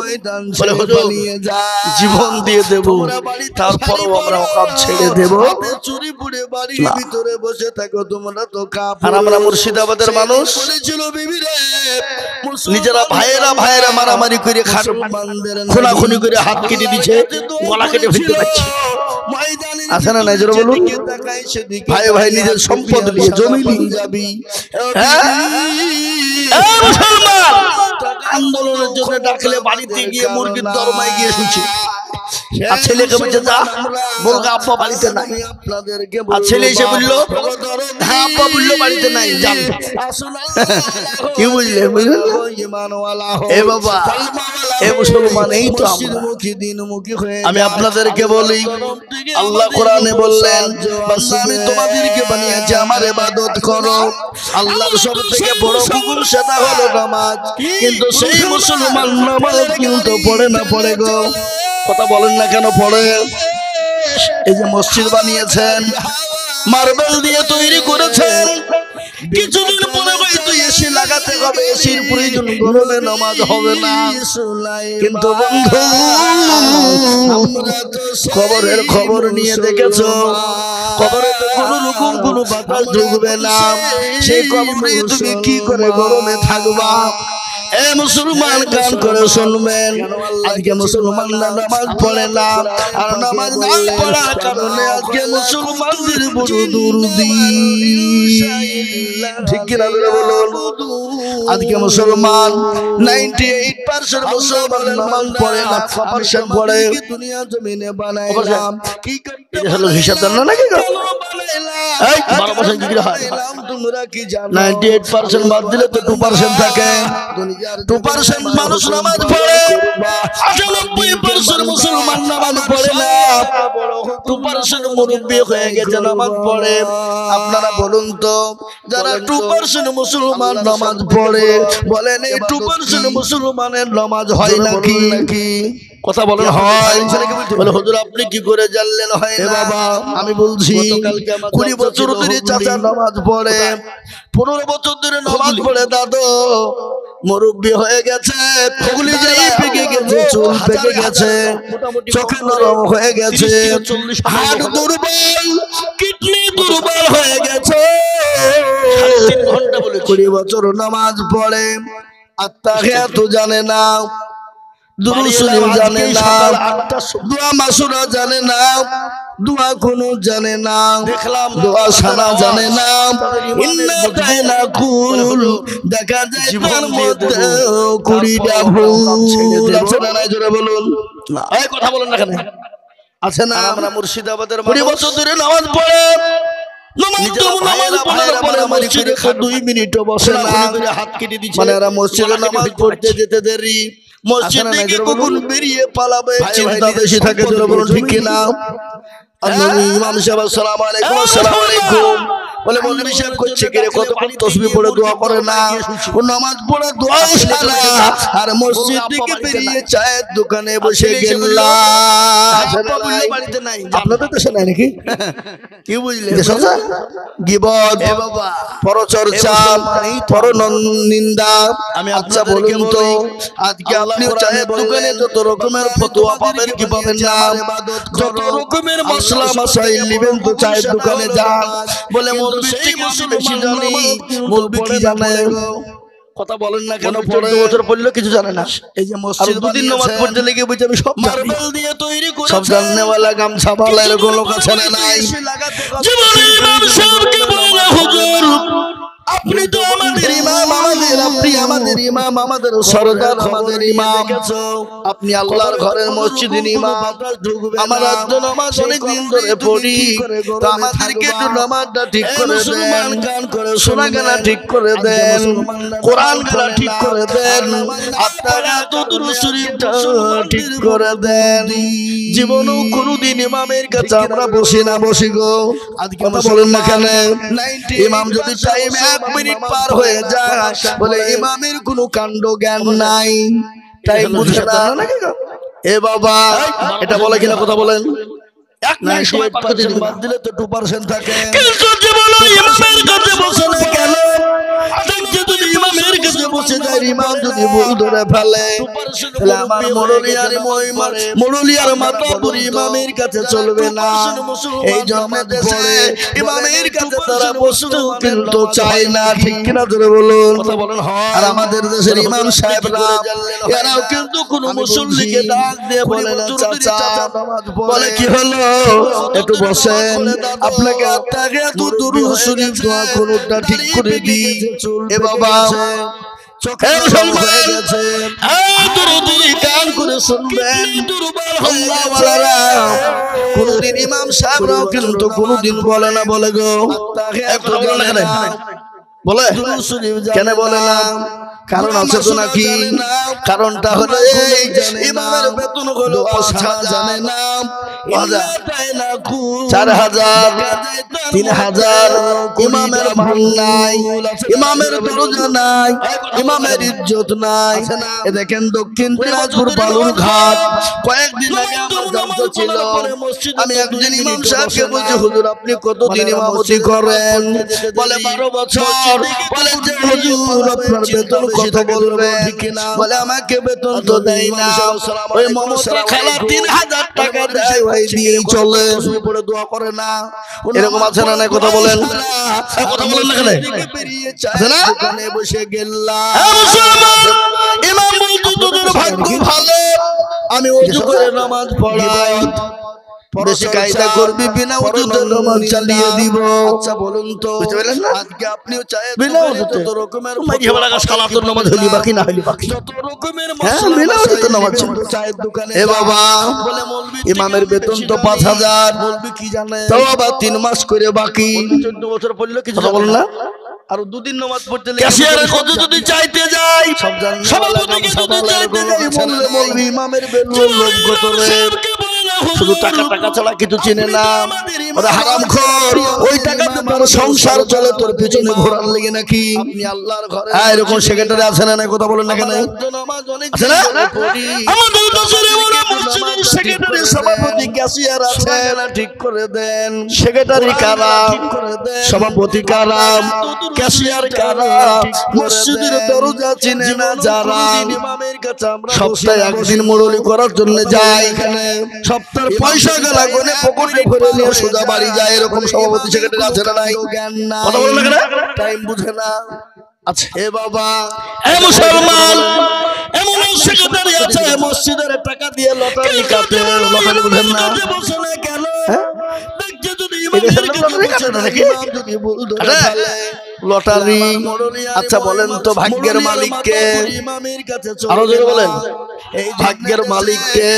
বলে হুজুর জীবন দিয়ে দেব, তারপরও আমরা ওকাব ছেড়ে দেব। চুরি পুড়ে বাড়ির ভিতরে বসে থাকো তোমরা তো কাফের। আর আমরা মুর্শিদাবাদের মানুষ বলেছিল বিবি রে, নিজেরা ভাইয়েরা ভাইয়েরা মারামারি করে খুনাখুনি করে হাত কেটে দিচ্ছে, গলা কেটে ফেলতে পারছে। আছে না নাই জোরে বলুন? ভাই ভাই নিজের সম্পদ নিয়ে জমি নিয়ে যাবি। মুসলমান আন্দোলনের জন্য ডাকলে বাড়িতে গিয়ে মুরগির দরমায় গিয়ে শুনছি, আর ছেলেকে বলছে যা, বলগা আব্বা বাড়িতে নাই। আর ছেলে এসে বললো হ্যাঁ আব্বা বললো বাড়িতে নাই, যান। কি বুঝলে? এ বাবা, এ মুসলমান, এই তো আমি আপনাদেরকে বলি, আল্লাহ কোরআনে বললেন আমি তোমাদেরকে বানিয়েছি আমার ইবাদত করো। আল্লাহর সবথেকে বড় হুকুম সেটা হলো নামাজ, কিন্তু সেই মুসলমান নামাজ কিন্তু পড়ে না। পড়ে গো, কথা বলেন না কেন পড়ে? এই যে মসজিদ বানিয়েছেন, মার্বেল দিয়ে তৈরি করেছেন, কিছুদিন পরে হয়তো এসি লাগাতে হবে, এসির প্রয়োজন, গরমে নামাজ হবে না। কিন্তু বন্ধু কবরের খবর নিয়ে দেখেছো, কবরে তো কোন রকম কোনো বাতাস ঢুকবে না, সেই কবরে তুমি কি করে গরমে থাকবা? এ মুসলমান কান করে শুনবেন, আজকে মুসলমানরা নামাজ পড়ে না, আর নামাজ না পড়ার কারণে আজকে মুসলমানদের বড় দুর্দি। ঠিক কিনা বলুন? আজকে মুসলমান 98% মুসলমান নামাজ পড়ে না, 1% পড়ে। দুনিয়া জমিনে বানাইলাম কি করতে হলো হিসাব জানো না নাকি? এই 12% কি হয়? তোমরা কি জানো 98% বাদ দিলে তো 2% থাকে। 2% মানুষ নামাজ পড়ে, 98% মুসলমান নামাজ পড়ে না। 2% মুরব্বি হয়ে গেছে নামাজ পড়ে। আপনারা বলুন তো, যারা 2% মুসলমান নামাজ পড়ে, বলেন এই 2% মুসলমানের নামাজ হয় নাকি? কথা বলেন হয়? বলে হুজুর আপনি কি করে জানলেন হয় না? বাবা আমি বলছি, 20 বছর ধরে চাচা নামাজ পড়ে, 15 বছর ধরে নামাজ পড়ে, দাদু মুরব্বি হয়ে গেছে, ফুগলি জেলা পেকে গেছে, চুল পেকে গেছে, চোখে নরম হয়ে গেছে, হাড় দুর্বল, কিডনি দুর্বল হয়ে গেছে। 20 বছর নামাজ পড়ে, আত্মাহিয়াত জানে না, দুরুদ জানে না, দোয়া মাসুরা জানে না, দোয়া কুনুত জানে না, দেখলাম দোয়া সানা জানে না, ইন্না তাইনা কুল দেখা যায় তার মধ্যে 20টা ভুল আছে না নাই জোরে বলুন? না এই কথা বলেন না কেন? আছে না? আমরা মুর্শিদাবাদের 20 বছর ধরে নামাজ পড়ে, দুই মিনিটও বসে না, হাত কেটে দিচ্ছে, মানে এরা মসজিদে নামাজ পড়তে যেতে দেরি, মসজিদ থেকে কখন বেরিয়ে পালাবে চিন্তা বেশি থাকে। ঠিক কিনা? ইমাম সাহেব আসসালামু আলাইকুম, আসসালামু আলাইকুম বলে মৌলভী সাহেব করছে কি রে, কতক্ষণ তাসবিহ পড়ে দোয়া করে না, ও নামাজ পড়ে দোয়া সারা, আর মসজিদ থেকে বেরিয়ে চায়ের দোকানে বসে গেলা। বাড়িতে নাই, আপনাদের দেশে নাই নাকি? কি বুঝলে? গীবত, পরচর্চা, পরনিন্দা। আমি আচ্ছা বলুন তো, আজকে আপনি চায়ের দোকানে যত রকমের ফতোয়া পাবেন কি পাবেন না, যত রকমের মশলা মাসাইল নেবেন তো চায়ের দোকানে যান, বলে মৌলভী থেকে বেশি জানি, মৌলভী কি জানে? কথা বলেন না কেন? 14 বছর পড়লো কিছু জানে না। এই যে মসজিদ দুদিন নামাজ পড়তে লেগে বুঝে আমি সব মার্বেল দিয়ে তৈরি করে সব জাননেওয়ালা গামছা বালা এরকম লোক আছে না নাই? জীবনে ইমাম সাহেবকে বলে হুজুর আপনি তো আমাদের ইমাম, আপনি আমাদের ইমাম, আমাদের সরদার, আমাদের ইমাম, আপনি আল্লাহর ঘরের মসজিদের ইমাম। আমার আজ নামাজ অনেক দিন ধরে পড়ি, তো আমাদেরকে একটু নামাজটা ঠিক করে দেন, গান করে শোনা গানা ঠিক করে দেন, কোরআন গানা ঠিক করে দেন, আপনারা তো দুরূদ শরীফটা ঠিক করে দেন। জীবনও কোনোদিন ইমামের কাছে আমরা বসি না, বসি গো। আজকে কথা বলেন না কেন? ইমাম যদি টাইম 1 মিনিট পার হয়ে যায়, বলে ইমামের কোনো কাণ্ড জ্ঞান নাই, তাই বুঝে না নাকি? এ বাবা এটা বলে কিনা? কথা বলেন। এক নাই সময় বাদ দিলে তো 2% থাকে। কিন্তু জীবন ইমামের কাছে বসে না কেন? যদি ইমামের কাছে বসে যায়, ইমাম যদি ভুল ধরে ফেলে, তাহলে আমার মুরুলিয়ার মাতাপুর ইমামের কাছে চলবে না। এই জন্য দেশে ইমামের কাছে তারা বসতে কিন্তু চায় না, ঠিক কিনা ধরে বলুন। আর আমাদের দেশের ইমাম সাহেবরা এরাও কিন্তু কোন মুসল্লিকে ডাক দিয়ে বলে না, চাচা বলে কি হলো একটু বসেন, আপনাকে আত্মাকে এত দুরূদ শরীফ দোয়া কোনটা ঠিক করে দিই। এ বাবা কোনদিন ইমাম সাহেবরাও কিন্তু কোনদিন বলে না, বলে গো বলে কেন বলে না? কারণ আছে তো নাকি? কারণটা হলো এই, ইমামের বেতন হলো 5,000 জানে না, 4,000 3,000। ইমামের মান নাই, ইমামের দরজা নাই, ইমামের ইজ্জত নাই। এ দেখেন দক্ষিণ দিনাজপুর বালুরঘাট কয়েকদিন আগে আমার জানতে ছিল, আমি একজন ইমাম সাহেবকে বলছি, হুজুর আপনি কতদিন ইমামতি করেন? বলে 12 বছর। বলে যে হুজুর আপনার বেতন কত বলবেন? বলে আমাকে বেতন তো দেয় না, ওই মমতা খালা 3,000 টাকা দেয়, ওই দিয়ে চলে, পড়ে দোয়া করে না। এরকম আছে না? নাই কথা বলেন, কথা বলেন না কেন? আছে না? দোকানে বসে গেলাম, ইমাম বলতো তোদের ভাগ্য ভালো, আমি ওযু করে নামাজ পড়াই, বেশি কায়দা করবি, বিনা ওযুতে নামাজ চালিয়ে দিব। আচ্ছা বলুন তো, বুঝতে পারলেন না? আজকে আপনিও চায় বিনা ওযুতে যত রকমের সালাতুর নামাজ হলি বাকি না হলি বাকি, যত রকমের বিনা ওযুতে নামাজ চায়ের দোকানে। এ বাবা বলে মৌলভী ইমামের বেতন তো 5,000, মৌলভী কি জানে, তাও আবার 3 মাস করে বাকি। 14 বছর পড়লো কিছু বলেন না, আর 2 দিন নামাজ পড়তে লাগে। ক্যাশিয়ারের কত যদি চাইতে যাই, সভাপতিকে যদি চাইতে যাই, বললে মৌলভী ইমামের বেতন লোক কত রে, শুধু টাকা টাকা ছাড়া কিছু চিনে না, ওরা হারামখোর। ওই টাকাতে তোর সংসার চলে, তোর পিছনে ঘোরার লেগে নাকি? আপনি আল্লাহর ঘরে এরকম সেক্রেটারি আছে না? কথা বলেন না কেন? আছে না? আমাদের দেশে মসজিদের সেক্রেটারি, সভাপতি, ক্যাশিয়ার আছে না? ঠিক করে দেন। সেক্রেটারি কারা, সভাপতি কারা, ক্যাশিয়ার কারা, মসজিদের দরজা চিনে না যারা, সপ্তাহে একদিন মুরুলি করার জন্য যায়, এখানে সপ্তাহের পয়সা গেলা গনে পকেটে ভরে নিয়ে সোজা বাড়ি যায়। এরকম সভাপতি সেক্রেটারি আছে না? নাই, কথা বলেন না কেন? টাইম বুঝে না। আচ্ছা এ বাবা, এ মুসলমান, এমন সেক্রেটারি আছে মসজিদের টাকা দিয়ে লটারি কাটে, লটারি বুঝেন না? বসে না কেন? দেখছে যদি লটারি। আচ্ছা বলেন তো ভাগ্যের মালিককে? আরো জোরে বলেন, এই ভাগ্যের মালিককে,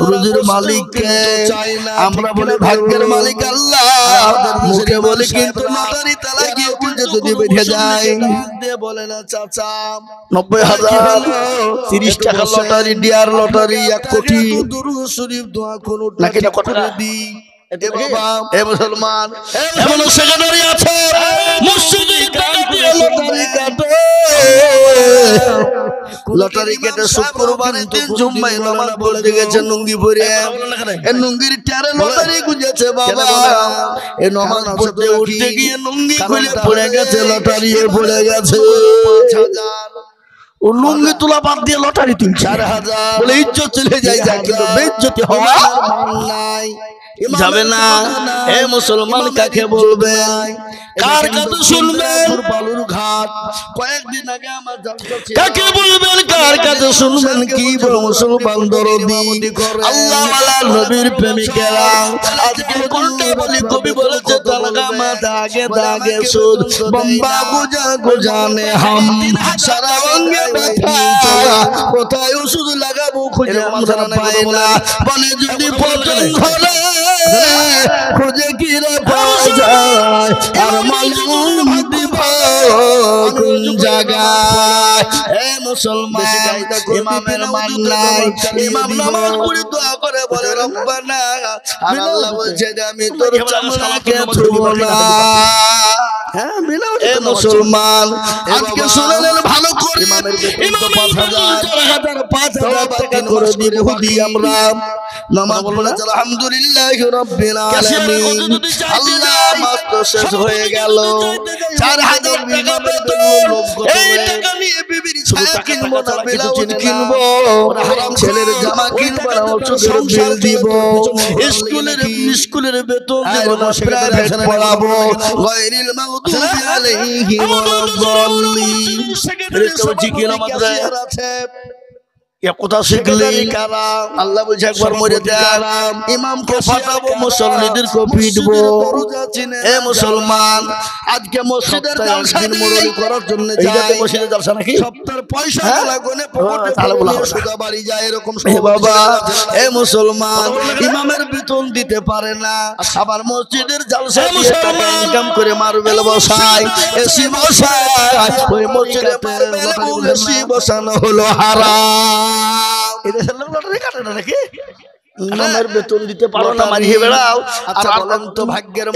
রুজির মালিককে? আমরা বলি ভাগ্যের মালিক আল্লাহ, মুখে বলি, কিন্তু লটারি তালা গিয়ে কিন্তু যদি বেঁধে যায় দিয়ে বলে না চাচা 90,000 30 টাকা লটারি, ডিয়ার লটারি 1 কোটি, দুরূদ শরীফ দোয়া কোন নাকি না কথা দিই। এ মুসলমান, এমন সেক্রেটারি আছে মসজিদে টাকা দিয়ে লটারি কাটে, লটারি কেটে শুক্রবার দিন জুম্মায় নামাজ পড়তে গেছে লুঙ্গি পরে, এই লুঙ্গির টারে লটারি গুঁজেছে বাবা। এই নামাজ পড়তে উঠতে গিয়ে লুঙ্গি খুলে পড়ে গেছে, লটারি পড়ে গেছে 5,000। ও লুঙ্গি তোলা বাদ দিয়ে লটারি 4,000, বলে ইজ্জত চলে যায়, যা কিন্তু বেইজ্জতি হওয়া নাই, যাবে না। এ মুসলমান কাকে বলবেন, কার কথা শুনবেন? বালুরঘাট কয়েকদিন আগে আমার জানতে ছিল, কাকে বলবেন, কার কথা শুনবেন? কি বড় মুসলমান দরদি, আল্লাহ ওয়ালা নবীর প্রেমিকেরা। আজকে কোনটা বলি, কবি বলেছে, তালগা মা দাগে দাগে সুদ, বম্বা গুজা গুজানে হাম, সারা অঙ্গে ব্যথা, কোথায় ওষুধ লাগাবো খুঁজে আমরা পাই না, বলে যদি পতন হলে খুঁজে কি রে পাওয়া যায়, আর মালুম দিব কোন জায়গায়। এ মুসলমান, ইমামের মান নাই, ইমাম নামাজ পড়ে দোয়া করে বলে রব্বানা, আর আল্লাহ বলছে যে আমি তোর চামড়াকে ছুঁব না। এ মুসলমান, আজকে শুনে নেন ভালো করে, ইমামের বেতন তো 5,000, 4,000 টাকা করে দিব দি আমরা নামাজ পড়ে আলহামদুলিল্লাহ রাব্বিল আলামিন আল্লাহ মাত্র শেষ হয়ে গেল 4,000 ইমামের লোক এই টাকা নিয়ে বিবির ছায়া কিনবো না ব্লাউজ কিনবো ছেলের জামা কিনবো না ওষুধের বিল দিব স্কুলের বেতন দেব না প্রাইভেট পড়াবো গায়রিল মাগদুবি আলাইহিম ওয়ালাদ-দাল্লিন এটা কি কি নামাজ আছে এ কথা শিখলি আল্লাহ বলছে একবার মরে দেন ইমামকে ফাটাবো মুসল্লিদেরকে পিটবো এ মুসলমান আজকে মসজিদের জালসা মুরলি করার জন্য যায় মসজিদের জালসা নাকি সপ্তাহের পয়সা লাগনে পকেটে তাহলে বলা সুদা বাড়ি যায় এরকম বাবা এ মুসলমান ইমামের বেতন দিতে পারে না আবার মসজিদের জালসা দিয়ে টাকা ইনকাম করে মার্বেল বসায় এসি বসায় ওই মসজিদে মার্বেল এসি বসানো হলো হারাম এদেশের লোক লটারি কাটে না নাকি ইমামের বেতন দিতে পারো না মারিয়ে বেড়াও আচ্ছা বলেন তো ভাগ্যের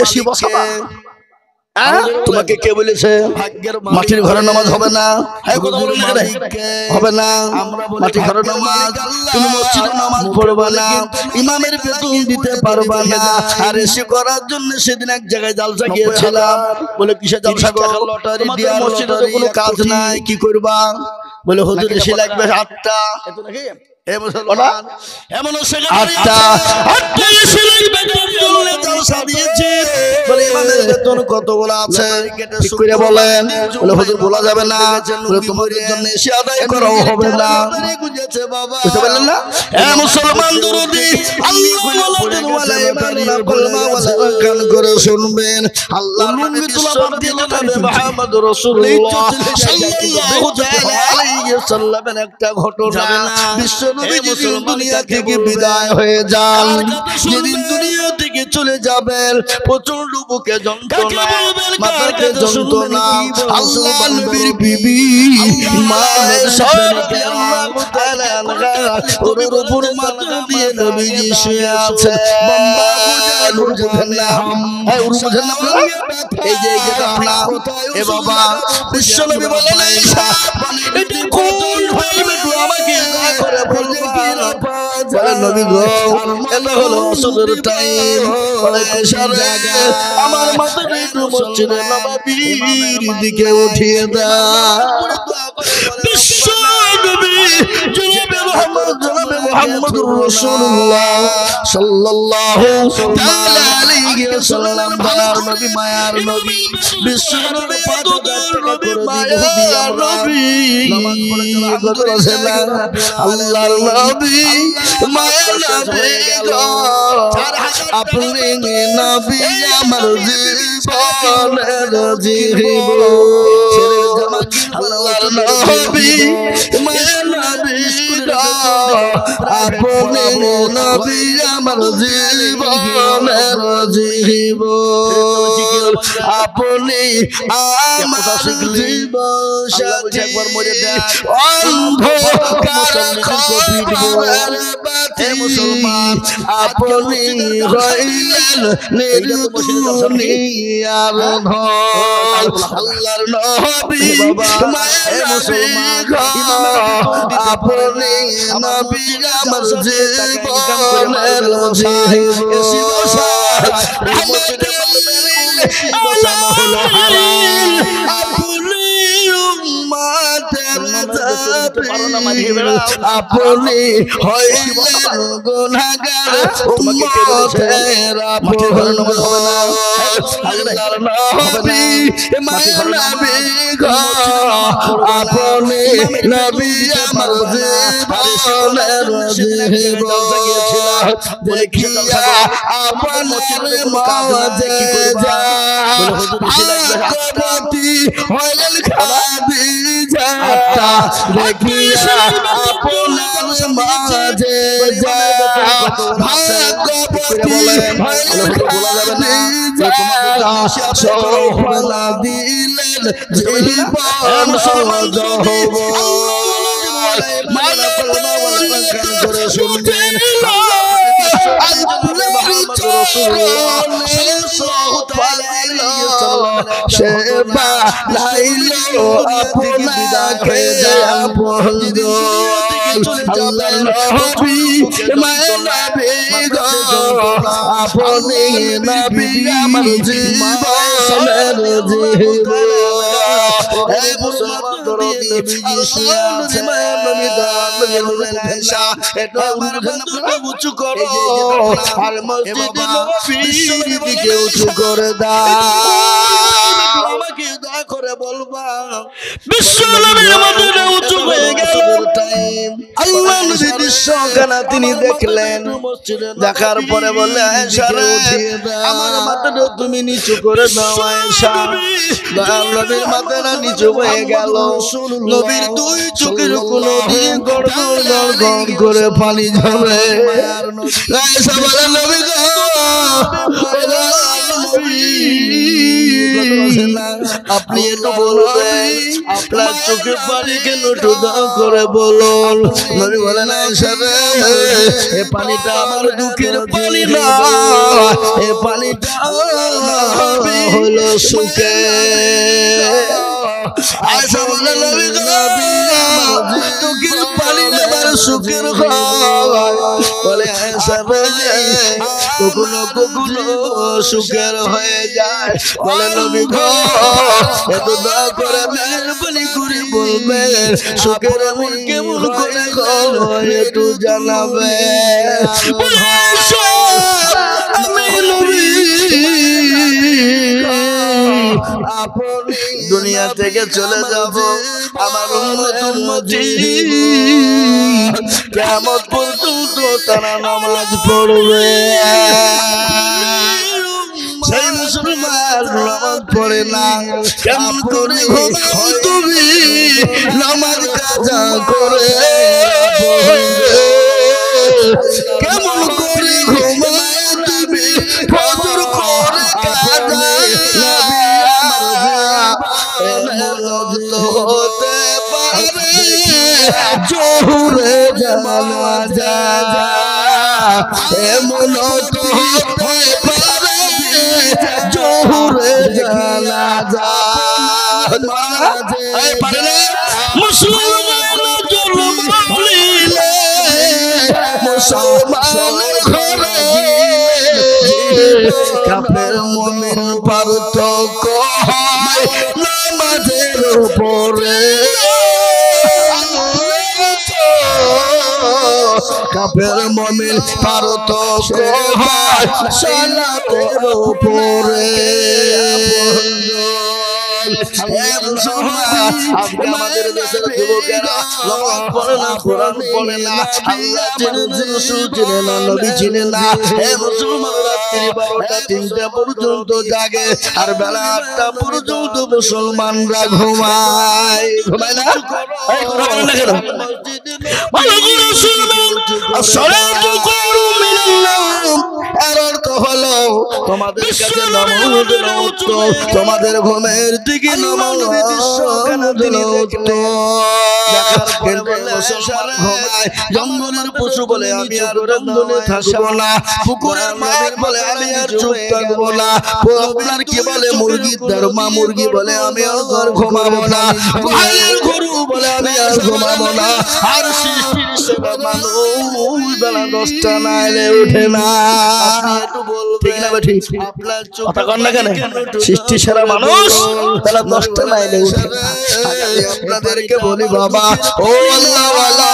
মালিক তোমাকে কে বলেছে মাটির ঘরে নামাজ হবে না হবে না মাটির ঘরে নামাজ তুমি মসজিদে নামাজ পড়বে না ইমামের বেতন দিতে পারবে না আর এসে করার জন্য সেদিন এক জায়গায় জালসা গিয়েছিলাম বলে কিসে জালসা লটারি দিয়া মসজিদে কোনো কাজ নাই কি করবা বলে হুজুর এসে লাগবে 8টা এত নাকি এ মুসলমান এমন 8টা এসে লাগবে জন্য জালসা দিয়েছে বলে ইমামের বেতন কতগুলো আছে ঠিক করে বলেন বলে হুজুর বলা যাবে না বলে তোমাদের জন্য এসে আদায় করা হবে না বুঝেছে বাবা বুঝতে পারলেন না এ মুসলমান দরদি আল্লাহ ওয়ালা ইমানের কলমা ওয়ালা কান করে শুনবেন আল্লাহর নবী বিশ্বনবী মুহাম্মদ রাসূলুল্লাহ সাল্লাল্লাহু তাআলা আলাইহি ওয়াসাল্লামের একটা ঘটনা বিশ্বনবী যেদিন দুনিয়া থেকে বিদায় হয়ে যান যেদিন দুনিয়া থেকে চলে যাবেন প্রচন্ড বুকে যন্ত্রণা মাথাতে যন্ত্রণা আল্লাহ নবীর বিবি মা রাদিয়াল্লাহু তাআলা আনহা ওর উপর মাথা দিয়ে নবীজি শুয়ে আছেন বাম্বা বুঝালুর জাহান্নাম এই ওর বুঝেন না আপনারা এই যে ঘটনা এ বাবা বিশ্বনবী বলেন আয়েশা এটি কোন ভাবে আমাকে করে বলবেন বলেন নবী গো এটা হলো আসরের টাইম বলে আয়েশা আমার মাথাটা একটু মসজিদে নববীর দিকে উঠিয়ে দাও বিশ্বনবী জনাবে মুহাম্মদুর রাসূলুল্লাহ সাল্লাল্লাহু তাআলা আলাইহি ওয়াসাল্লাম বানার নবী মায়ার নবী বিশ্বনবী পাদুর মায়ার নবী নামাজ পড়ে আলহামদুলিল্লাহ আল্লাহর নবী মায়ার নবী গো আপনি নবী আমার জীবনের জীবন ছেলের জামা আল্লাহর নবী মায়ার নবী গো আপনি নবী আমার জীবনের জীবন আপনি আমার জীবন সাথী একবার মরে দেন অন্ধকার খবরের বাতি মুসলমান আপনি হইলেন দুনিয়ার ধন আল্লাহর নবী মায়ের মুসলমান আপনি নবী আমার জীবনের জীবন আপনি হইলেন গুনাহগার উম্মতের আপন আল্লাহর নবী মায়ের নবী গো আপনি নবী আমার জীবনের জীবন দেখিয়া আপনার মাঝে যা আকবতী হইলেন খাদিজা দেখিয়া আপনার মাঝে যা আকবতী হইলেন খাদিজা সোহরা দিলেন জীবন সজহব মালা কলমা ওয়ালা কান করে শুনবেন সেবা লাইলো আপনাকে আপন আল্লাহর নবী মায়ের নবী গো আপনি নবী আমার জীবনের জীবন এই মুসলমান দরদি নবীজি আছে নবী দান ভেসা এটা আপনারা উঁচু করো আর মসজিদে নবী দিকে উঁচু করে দাও আমাকে দয়া করে বলবা বিশ্বনবীর মধ্যে উঁচু হয়ে গেল আল্লাহ নবী দৃশ্যখানা তিনি দেখলেন দেখার পরে বললে আয়েশা রে আমার মাথাটা তুমি নিচু করে দাও আয়েশা দয়াল নবীর মাথাটা নিচু হয়ে গেল নবীর দুই চোখের কোন দিয়ে গড় গড় গড় গড় করে পানি ঝরে আয়েশা বলে নবী গো আপনি একটু বলবেন আপনার চোখে পানি কেন একটু দাও করে বলুন নবী বলেন আয়েশা রে এই পানিটা আমার দুঃখের পানি না এই পানিটা হলো সুখে আয়েশা বলেন নবী গো দুঃখের পানি না আমার সুখের হয় বলে আয়েশা রে কখনো কখনো সুখের হয়ে যায় বলে নবী গো এত দয়া করে মেহরবানি করে বলবেন সুখের মন কেমন করে হয় একটু জানাবে দুনিয়া থেকে চলে যাব আমার উম্মতি কিয়ামত পর্যন্ত তারা নামাজ পড়বে সেই মুসলমান নামাজ পড়ে না কেমন করে তুমি নামাজ কাজা করে কেমন করে ঘুমায় তুমি ফজর করে কাজা হতে পারে জোহরে জানাজা এমন তো হতে পারে জোহরে জানাজা মুসলমান জন্ম নিলে মুসলমানের ঘরে কাফের মুমিন পার্থক্য হয় নামাজের উপরে কাফের মুমিন পার্থক্য হয় সালাতের উপরে আজকে আমাদের দেশের যুবকেরা নামাজ পড়ে না কোরআন পড়ে না আল্লাহ চিনে রাসূল চিনে না নবী চিনে না হে মুসলমান রাত্রি 12টা 3টা পর্যন্ত জাগে আর বেলা 8টা পর্যন্ত মুসলমানরা ঘুমায় ঘুমায় না এই ঘুমায় না কেন ভালো করে শুনবেন আসসালাতু করু মিনাল্লাহ এর অর্থ হলো তোমাদের কাছে নামাজ উত্তম তোমাদের ঘুমের দিকে নামাজ জঙ্গলের পশু বলে আমি আর জঙ্গলে থাকবো না পুকুরের মায়ের বলে আমি আর চুপ থাকবো না আপনার কি বলে মুরগির ধর্মা মুরগি বলে আমি আর ঘুমাবো না গরু বলে আমি আর ঘুমাবো না আর সৃষ্টির সেবা মানুষ বেলা 10টা না এলে উঠে না ঠিক না ঠিক আপনার কথা কন না কেন সৃষ্টি সেরা মানুষ বেলা 10টা না এলে উঠে না আপনাদেরকে বলি বাবা ও আল্লাহওয়ালা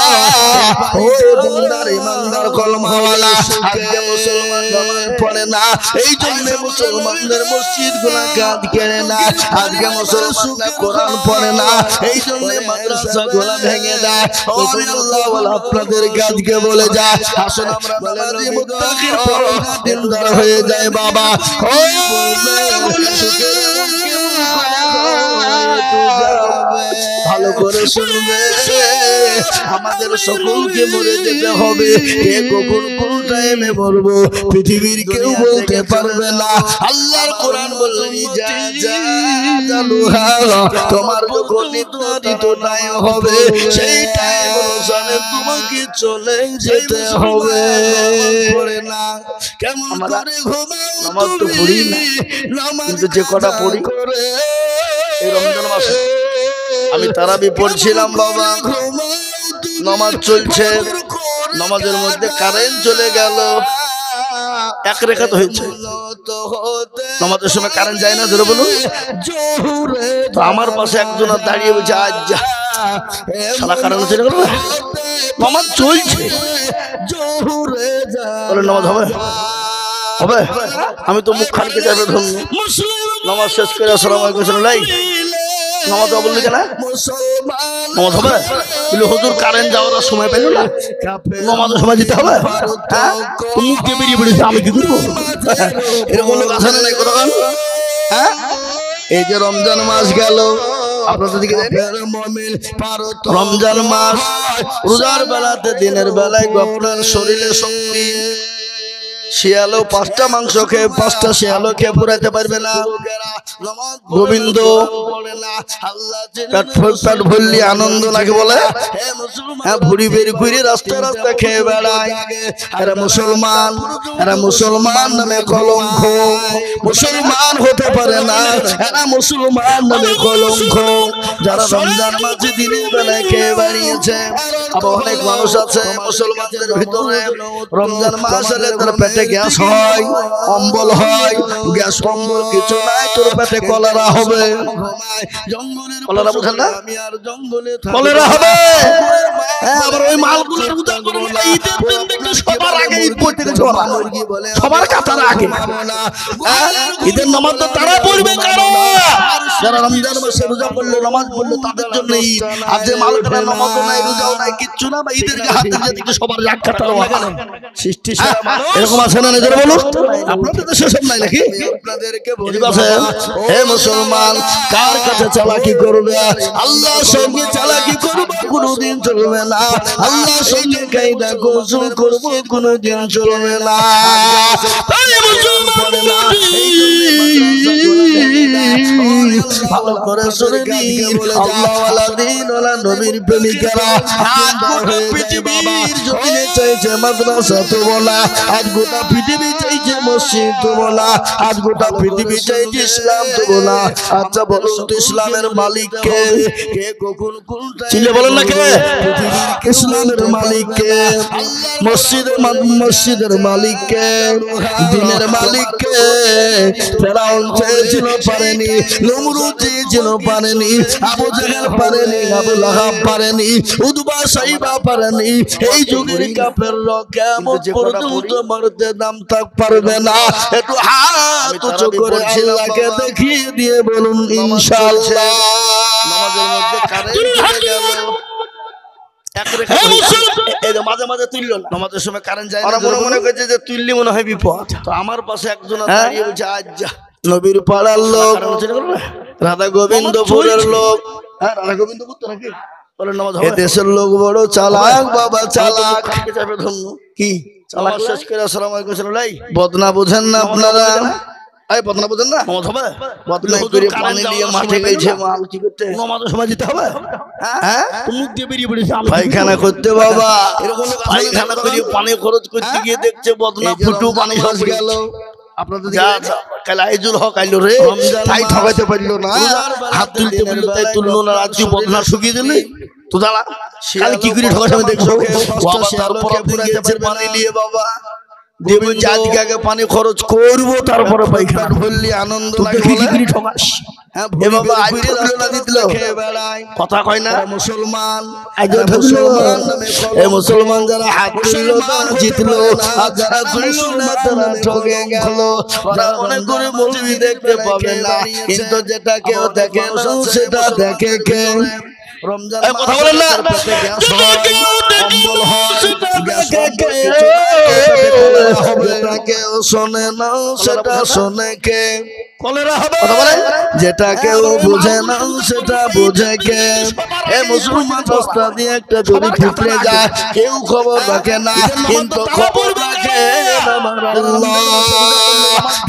ও দিনদার ইমানদার কলমাওয়ালা আজকে মুসলমান নামাজ পড়ে না এই জন্য মুসলমানদের মসজিদগুলো কাজ করে না আজকে মুসলমানরা কোরআন পড়ে না এই জন্য মাদ্রাসাগুলো ভেঙে দেয় ও আল্লাহওয়ালা আপনাদের কাজকে বলে যায় আসুন আমরা নামাজি মুত্তাকির পরোয়া দিনদার হয়ে যায় বাবা ও ভালো করে শুনবে আমাদের সকলকে মরে যেতে হবে কে কখন কোন টাইমে মরবো পৃথিবীর কেউ বলতে পারবে না আল্লাহর কোরআন বললেন তোমার যখন নির্ধারিত টাইম হবে সেই টাইম অনুসারে তোমাকে চলে যেতে হবে না কেমন করে ঘুমাও নামাজ তো পড়ি না কিন্তু যে কটা পড়ি এই রমজান মাসে আমি তারাবি পড়ছিলাম বাবা, নামাজ চলছে, নামাজের মধ্যে কারেন্ট চলে গেল, এক রেখাত হয়েছে। নামাজের সময় কারেন্ট যায় না, ধরে বলুন। তো আমার পাশে একজন দাঁড়িয়ে বলছে, আজ যা সারা কারেন্ট চলে গেল, নামাজ চলছে, বলে নামাজ হবে হবে? আমি তো মুখ খানকে যাবে ধরুন, নামাজ শেষ করে আসসালামু আলাইকুম লাই নামাজ বললি কেন, নামাজ হবে? বলে হুজুর কারেন্ট যাওয়ার সময় পেল না, নামাজের সময় দিতে হবে। হ্যাঁ, মুখ দিয়ে বেরিয়ে পড়েছে, আমি কি করবো? এরকম লোক আছে না নাই কোনো? হ্যাঁ, এই যে রমজান মাস গেল, আপনাদের দিকে রমজান মাস, রোজার বেলাতে দিনের বেলায় আপনার শরীরে শক্তি, শিয়ালও 5টা মাংস খেয়ে 5টা শিয়ালও খেয়ে পুরাইতে পারবে না। গোবিন্দ পেট ভরলি আনন্দ লাগে বলে, হ্যাঁ, ভুড়ি বেরি ঘুরি রাস্তা রাস্তা খেয়ে বেড়ায়। এরা মুসলমান, এরা মুসলমান নামে কলঙ্ক, মুসলমান হতে পারে না, এরা মুসলমান নামে কলঙ্ক। যারা রমজান মাসে দিনের বেলায় খেয়ে বেরিয়েছে, আবার অনেক মানুষ আছে মুসলমানদের ভিতরে রমজান মাস এলে তার পেটে গ্যাস হয়, অম্বল হয়। গ্যাস অম্বল কিছু নাই, তোর পেটে কলেরা হবে। কলেরা বুঝেন না? কলেরা হবে। হ্যাঁ, আবার ওই মালগুলোর সবার আগে ঈদ পড়তে গেছে, সবার কাতার আগে। ঈদের নামাজ তো তারা পড়বে, যারা রমজান মাসে রোজা পড়লো, নামাজ পড়লো, তাদের জন্য ঈদ। আর যে মাল খায়, নামাজও নাই, রোজাও নাই, কিচ্ছু না, বা ঈদের হাতে যেদিকে সবার এক কাতার সৃষ্টি এরকম আছে না? নিজের বলুন, আপনাদের দেশে সব নাই নাকি? হে মুসলমান, কার কাছে চালাকি করবে? আল্লাহর সঙ্গে চালাকি করবে, কোনোদিন চলবে না। আল্লাহর সঙ্গে কায়দা কৌশল করবো, কোনোদিন চলবে না। ভালো করে শুনে দিন, আল্লাহওয়ালা দিনওয়ালা নবীর প্রেমিকেরা পৃথিবীর জমিনে চাইছে মাদ্রাসা তো বলা, আজ গোটা পৃথিবী চাইছে মসজিদ তো বলা, আজ গোটা পৃথিবী চাইছে ইসলাম তো বলা। আচ্ছা বলুন তো, ইসলামের মালিক কে? কে কখন কোনটা চিনে বলেন না? কে ইসলামের মালিক কে? মসজিদের মালিক কে? দিনের মালিক কে? ফেরাউন চেয়েছিল পারেনি, নমরুদ চেয়েছিল পারেনি, আবু জাহেল পারেনি, আবু লাহাব পারেনি, উতবা সাইবা পারেনি। এই যুগের কাফেররা কিয়ামত পর্যন্ত মরতে নাম তাক পারবে না। একটু হাত উঁচু করে আল্লাহকে দেখিয়ে দিয়ে বলুন ইনশাআল্লাহ। নামাজের মধ্যে কারেন্ট গেল, মাঝে মাঝে তুললো না, নামাজের সময় কারেন্ট যায় না, মনে করছে যে তুললি মনে হয় বিপদ। তো আমার পাশে একজন দাঁড়িয়ে বলছে, আজ যা নবীর পাড়ার লোক, রাধা গোবিন্দপুরের লোক। হ্যাঁ, রাধা গোবিন্দপুর তো নাকি? এ দেশের লোক বড় চালাক বাবা, চালাক। কি চালাক? শেষ করে আসসালামু আলাইকুম লাই বদনা বুঝেন না আপনারা? এই বদনা বুঝেন না? নামাজ হবে? বদনা করে পানি নিয়ে মাঠে গেছে, মাল কি করতে? নামাজের সময় দিতে হবে। হ্যাঁ, মুখ দিয়ে বেরিয়ে পড়েছে পায়খানা করতে বাবা। এরকম পায়খানা করে পানি খরচ করতে গিয়ে দেখছে বদনা ফুটু পানি হয়ে গেল। আপনাদের কাল আইজুল হক আইলো রে, তাই ঠকাইতে পারলো না, হাত তুলতে পারলো, তাই তুললো না। রাজ্য বদনা শুকিয়ে দিলে তো দাঁড়া, কাল কি করে ঠকাস আমি দেখছো। পানি নিয়ে বাবা দেবুন যে আজকে আগে পানি খরচ করবো, তারপরে পায়খানা বললি আনন্দ লাগে। কি করে ঠকাস? কথা কয় না মুসলমান, মুসলমান যারা হাত তুললো তারা জিতলো, আর যারা তুললো না তারা ঠকে গেল। অনেক করে মুভি দেখতে পাবে না, কিন্তু যেটা কেউ দেখে না সেটা দেখে কে? রমজান কথা বলেন না, অম্বল হয়, কেউ শোনে না সেটা শোনে কে? কলেরা হবে। যেটা কেউ বুঝে না সেটা বুঝে কে? এ মুসলমান রাস্তা দিয়ে একটা যদি ফুটলে যায়, কেউ খবর রাখে না, কিন্তু খবর রাখে আমার আল্লাহ।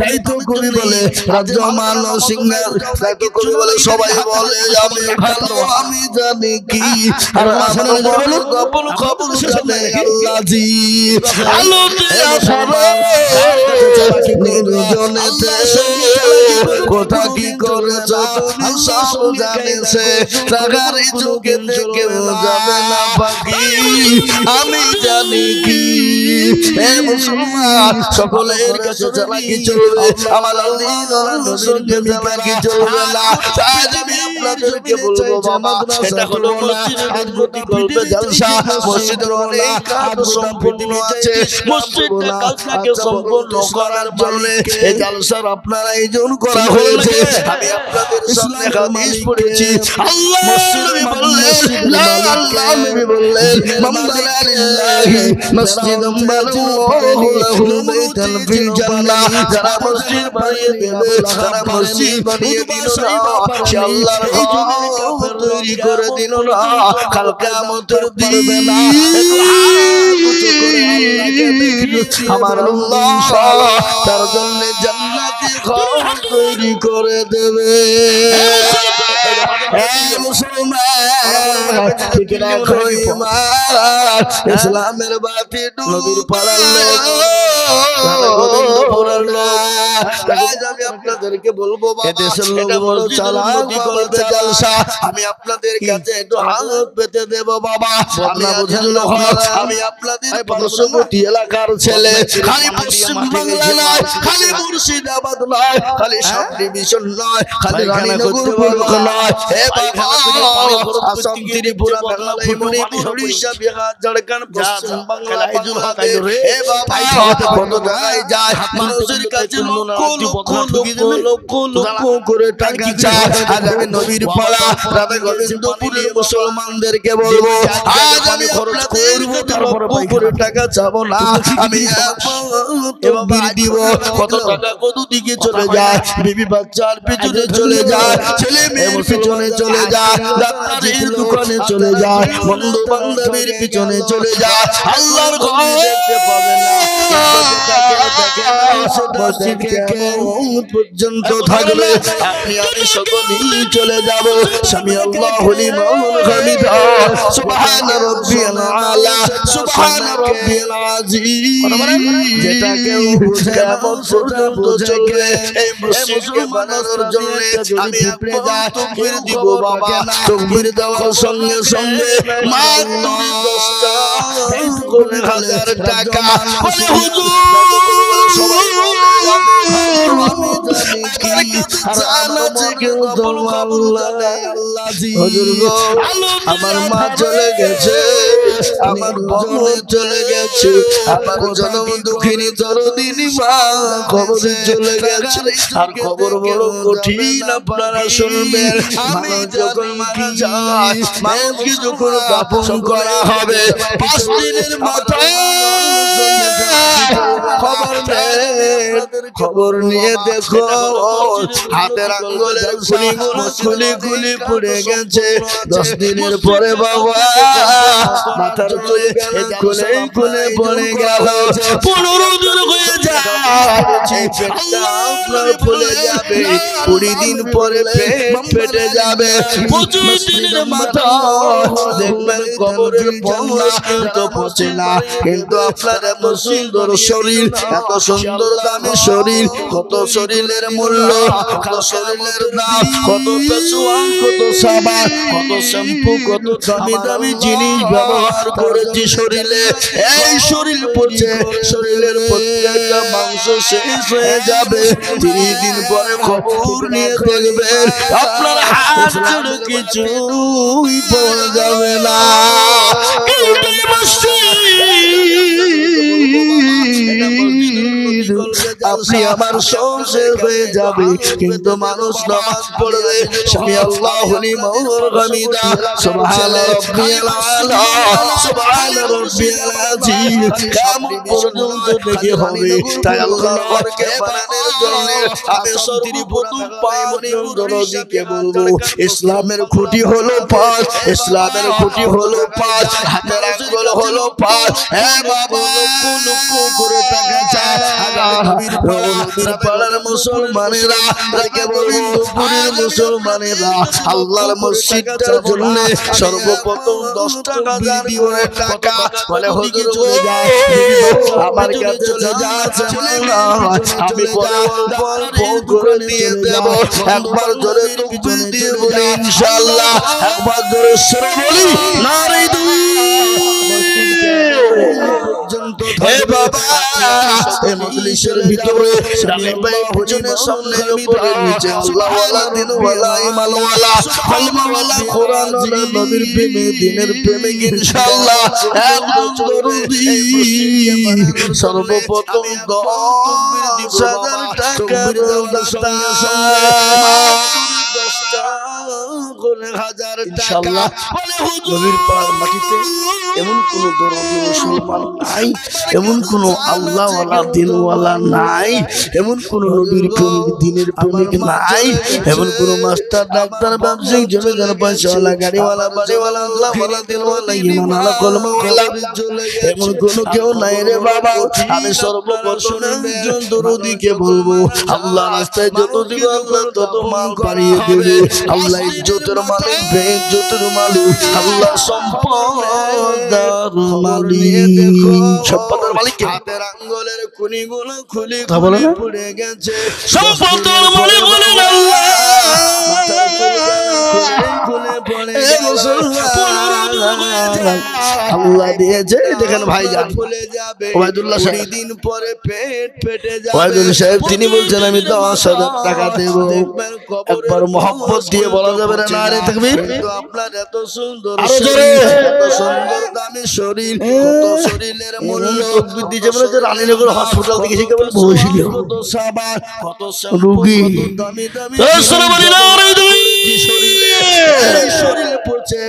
তাই তো কবি বলে রাজ্যমান সিংহের, তাই তো কবি বলে সবাই বলে আমি ভালো আমি জানি কি, আর আমার বড় গোপন খবর জানে আল্লাহজি। আলোতে আসারে নির্জনেতে কোথা কি করেছ তুমি সব জানেছে, টাকারই চোখে কেউ যাবে না বাকি, আমি জানি কি। হে মুসলমান সকলের কাছে চালাকি চলবে, আমার আল্লাহর সঙ্গে চালাকি চলবে না। তাই আমি আপনাদেরকে বলবো বাবা, এটা হলো মসজিদের প্রতি গল্পে জলসা। মসজিদের অনেক কাজ সম্পূর্ণ আছে, মসজিদটা কাজটাকে সম্পূর্ণ করার জন্য এই জলসার আপনারা আয়োজন করা হয়েছে। আমি আপনাদের সামনে হাদিস পড়েছি, আল্লাহ নবী বললেন, লা আল্লাহ নবী বললেন, মান বানা লিল্লাহি মসজিদান বানাল্লাহু লাহু বাইতান ফিল জান্নাহ। যারা মসজিদ বানিয়ে দেবে, যারা মসজিদ বানিয়ে দিল না, সে আল্লাহর ঘর তৈরি করে দিল না, কাল কিয়ামতের দিন আমার আল্লাহ তার জন্য জান্নাতি ঘর তৈরি করে দেবে। ইসলামের বাতি নবীর পাড়ার লোক, আমি আপনাদেরকে বলবো এদেশের লোক বড় চালাক, আমি আপনাদের কাছে একটু হাত পেতে দেব বাবা, আপনারা বুঝেন না। আমি আপনাদের পার্শ্ববর্তী এলাকার ছেলে, খালি পশ্চিম বাংলা নয়, খালি মুর্শিদাবাদ নয়, খালি সাব ডিভিশন নয়, খালি রানীনগর ব্লক নয়, হে বাবা আসাম, ত্রিপুরা, মেঘালয়, মণিপুর, উড়িষ্যা, বিহার, ঝাড়খণ্ড, পশ্চিম বাংলা, হে বাবা কত জায়গায় যায়, মানুষের কাছে লক্ষ লক্ষ লক্ষ লক্ষ লক্ষ করে টাকা চায়। আজ আমি নবীর পাড়া রাধা গোবিন্দপুরের মুসলমানদেরকে বলবো, আজ আমি আপনাদের লক্ষ করে টাকা চাবো না, আমি তকবীর দিব। কত টাকা কত দিকে চলে যায়, বিবি বাচ্চার পিছনে চলে যায়, ছেলে মেয়ের পিছনে চলে যায়, ডাক্তারের দোকানে চলে যায়, বন্ধু বান্ধবের পিছনে চলে যায়, আল্লাহর ঘরে দেখতে পাবে না। পর্যন্ত থাকবে আপনি আমি সকলেই চলে যাব। সামি আল্লাহু লিমান হামিদা, সুবহান রাব্বিয়াল আলা, সুবহান রাব্বিয়াল আযীম। যেটা কেউ বুঝে এমন পর্যন্ত চলবে, এই মসজিদকে বানানোর জন্য আমি তাকবীর দিব বাবা। তাকবীর দেওয়ার সঙ্গে সঙ্গে মাত্র 10টা কোন হাজার টাকা বলে হুজুর আমার মা চলে গেছে, আমার বোন চলে গেছে, আমার জনম দুঃখিনী তরদিনী মা খবরে চলে গেছে। আর খবর বড় কঠিন, আপনারা শুনবেন। আমি যখন মারা যাই, মাকে যখন দাফন করা হবে, 5 দিনের মাথায় খবর খবর নিয়ে দেখো হাতের আঙ্গুলের খুলি খুলি পড়ে গেছে। 10 দিনের পরে বাবা মাথার খুলে খুলে খুলে পড়ে গেল। 15 দিন হয়ে যায়, আপনার ফুলে যাবে। 20 দিন পরে ফেটে যাবে। 25 দিনের মাথা দেখবেন কবরের পঞ্চাশ কিন্তু পচে না। কিন্তু আপনার এত সুন্দর শরীর, এত সুন্দর দামি শরীর, কত শরীরের মূল্য, কত শরীরের দাম, কত পেশোয়ান, কত সাবান, কত শ্যাম্পু, কত দামি দামি জিনিস ব্যবহার করেছি শরীরে। এই শরীর পচে, শরীরের প্রত্যেকটা মাংস শেষ হয়ে যাবে। 30 দিন পরে খবর নিয়ে দেখবেন আপনার হাত ছেড়ে কিছুই পাওয়া যাবে না। আপনি আমার সংসার হয়ে যাবে কিন্তু মানুষ নামাজ পড়বে স্বামী আল্লাহু লিমান হামিদা সুবহান রাব্বিয়াল আলা সুবহান রাব্বিয়াল আযীম কিয়ামত পর্যন্ত দেখে হবে তাই আল্লাহকে বানানোর জন্য আমি সর্বপ্রথম পায়মনিকে বলবো ইসলামের খুঁটি হলো পাঁচ ইসলামের খুঁটি হলো পাঁচ হাতের আঙ্গুল হলো পাঁচ হে বাবা লক্ষ করে টাকা চায় নবীর পাড়ার মুসলমানেরা তাকে বলুন দুপুরের মুসলমানেরা আল্লাহর মসজিদটার জন্য সর্বপ্রথম 10 টাকা দিয়ে টাকা বলে হুজুর চলে যায় আমার কাছে চলে যাচ্ছে আমি পরে ফোন করে দিয়ে দেব একবার জোরে তাকবীর দিয়ে বলি ইনশাআল্লাহ একবার জোরে সরে বলি নারে হে বাবা এই মজলিসের ভিতরে ডানে বায়ে পিছনে সামনে উপরে নিচে আল্লাহ ওয়ালা দিন ওয়ালা ইমান ওয়ালা কলমা ওয়ালা কোরআন ওয়ালা নবীর প্রেমে দিনের প্রেমে ইনশাআল্লাহ একদম দরদি সর্বপ্রথম 10,000 টাকা দাস্তা ইনশাআল্লাহ নবীর পাড়ার মাটিতে এমন কোন দরদি মুসলমান নাই এমন কোন আল্লাহওয়ালা দিনওয়ালা নাই এমন কোন নবীর প্রেমিক দিনের প্রেমিক নাই এমন কোন মাস্টার ডাক্তার ব্যবসায়ী জমিদার পয়সাওয়ালা গাড়িওয়ালা বাড়িওয়ালা আল্লাহওয়ালা দিনওয়ালা ঈমানওয়ালা কলমাওয়ালা এমন কোন কেউ নাই রে বাবা আমি সর্বপ্রথম একজন দরদিকে বলবো আল্লাহ রাস্তায় যত দিব আল্লাহ তত মাল বাড়িয়ে দেবে আল্লাহ ইজ্জতের মালিক বেইজ্জতের মালিক আল্লাহ সম্পদের মালিক সম্পদের মালিক হাতের আঙ্গুলের কুনিগুলো খুলে পড়ে গেছে সম্পদের মালিক বলেন আল্লাহ খুলে পড়ে গেছে আল্লাহ দিয়েছে দেখেন ভাইজান ভুলে যাবে ওয়াইদুল্লাহ সাহেব দিন পরে পেট ফেটে যাবে ওয়াইদুল্লাহ সাহেব তিনি বলছেন আমি 10,000 টাকা দেব একবার mohabbat দিয়ে বলা যাবে না নারে তাকবীর আপনার এত সুন্দর এত সুন্দর দামি শরীর কত শরীরের মূল্য বৃদ্ধি যেমন যে রানীনগর হসপিটাল থেকে এসে কেবল বসেছিল কত সাবান কত রোগী দামি দামি শরীরে পড়ছে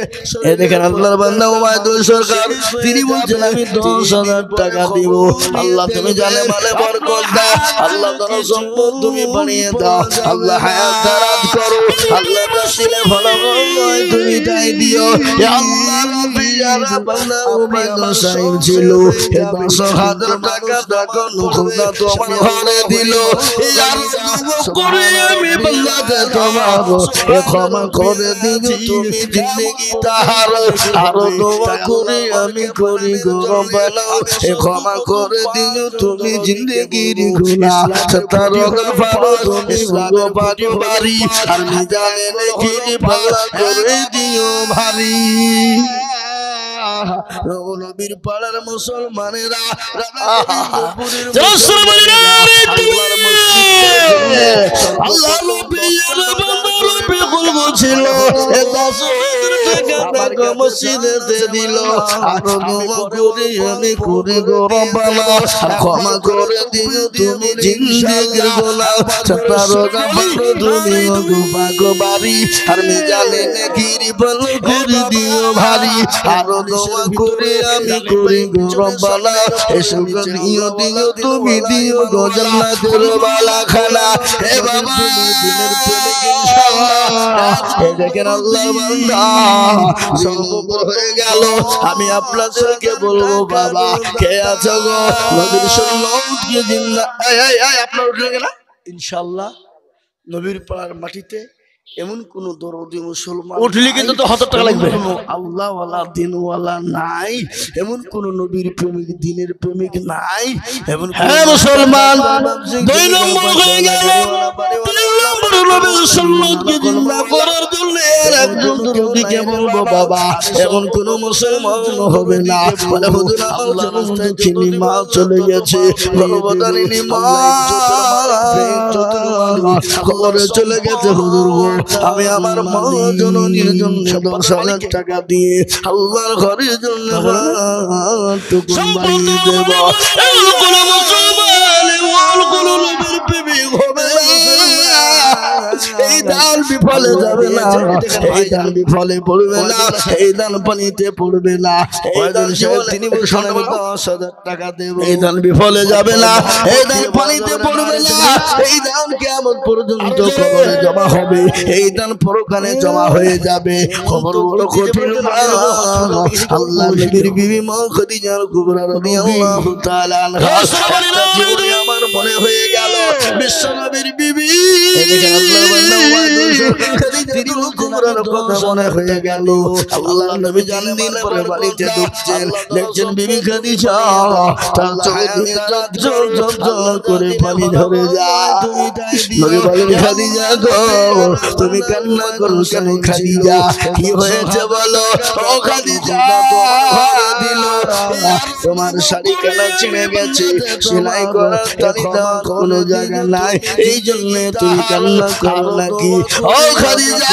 এই দেখেন আল্লাহর বান্দা ওয়াইদুল সরকার তিনি বলছেন আমি 10,000 টাকা দিব আল্লাহ তুমি জানে মালে বরকত দাও আল্লাহ তোমার সম্পদ তুমি বানিয়ে দাও আল্লাহ হায়াত দারাজ করো আল্লাহ রাসূলে ভালো হয় তুমি তাই দিও হে আল্লাহ নবীরা বান্দা ওয়াইদুল সাহেব ছিল 10,000 টাকা দেখো খোদা তোমার ঘরে দিল ইয়ার করে আমি বান্দাকে তোমার ক্ষমা করে দিও তুমি জিন্দেগি তাহার আরো দোয়া করে আমি করি গরম বানাও ক্ষমা করে দিও তুমি জিন্দেগির গুনাহ তার গফার তুমি ভালো পারি বাড়ি আর মিজানে নেকি ভালো করে দিও ভারী নবীর পাড়ার মুসলমানেরা আল্লাহ ছিল মসজিদে দিল আমি করে গরম বালা ক্ষমা করে দিও তুমি জিন্দেগির গোলাম তুমি বাড়ি আর মিজানে নেকির ভালো করে দিও ভারী আরো দোয়া করে আমি করি গরম বালা এসব দিও দিও তুমি দিও গো জান্নাতের বালা খানা হে বাবা দিনের প্রেমিক ইনশাআল্লাহ এই দেখেন আল্লাহ বান্দা সম্পূর্ণ হয়ে গেল আমি আপনাদেরকে বলবো বাবা কে আছো গো নবীর সুন্নাত কি জিন্দা আপনারা উঠলেন না ইনশাআল্লাহ নবীর পাড়ার মাটিতে এমন কোন দরদি মুসলমান উঠলি কিন্তু তো 1,000 টাকা লাগবে আল্লাহ ওয়ালা দিন ওয়ালা নাই এমন কোন নবীর প্রেমিক দিনের প্রেমিক নাই এমন হ্যাঁ মুসলমান 2 নম্বর হয়ে গেল 3 নম্বর নবীর সুন্নাতকে জিন্দা করার জন্য একজন দরদিকে বলবো বাবা এমন কোন মুসলমান হবে না বলে হুজুর আল্লাহ রাস্তায় চিনি মা চলে গেছে গর্ভধারিণী মা খবরে চলে গেছে হুজুর আমি আমার মা জননীর জন্য 10,000 টাকা দিয়ে আল্লাহর ঘরের জন্য বানিয়ে দেব কোনো নবীর বিবি হবে না। এই দান বিফলে যাবে না, এই দান বিফলে পড়বে না, এই দান পানিতে পড়বে না। এই দান তিনি বলছেন আমি 10,000 টাকা দেব, এই দান বিফলে যাবে না, এই দান পানিতে পড়বে না। এই দান কিয়ামত পর্যন্ত কবরে জমা হবে, এই দান পরকালে জমা হয়ে যাবে। খবর বড় কঠিন। আল্লাহ নবীর বিবি মা খাদিজা কুবরা রাদিয়াল্লাহু তাআলা আনহা জীবনে আমার মনে হয়ে গেল বিশ্ব নবীর বিবি খাদিজা কুবরার কথা মনে হয়ে গেল। আল্লাহ নবী জানদিন পরে বাড়িতে ঢুকছেন, দেখছেন বিবি খাদিজা তার চোখে দিয়ে জল করে পানি ঝরে যায়। নবী বলেন খাদিজা গো তুমি কান্না করো কেন? খাদিজা কি হয়েছে বলো? ও খাদিজা দিল তোমার শাড়ি কেনা ছিঁড়ে গেছে, সেলাই করার তালিকা কোনো জায়গা নাই, এই জন্য তুমি কান্না করো নাকি? ও খাদিজা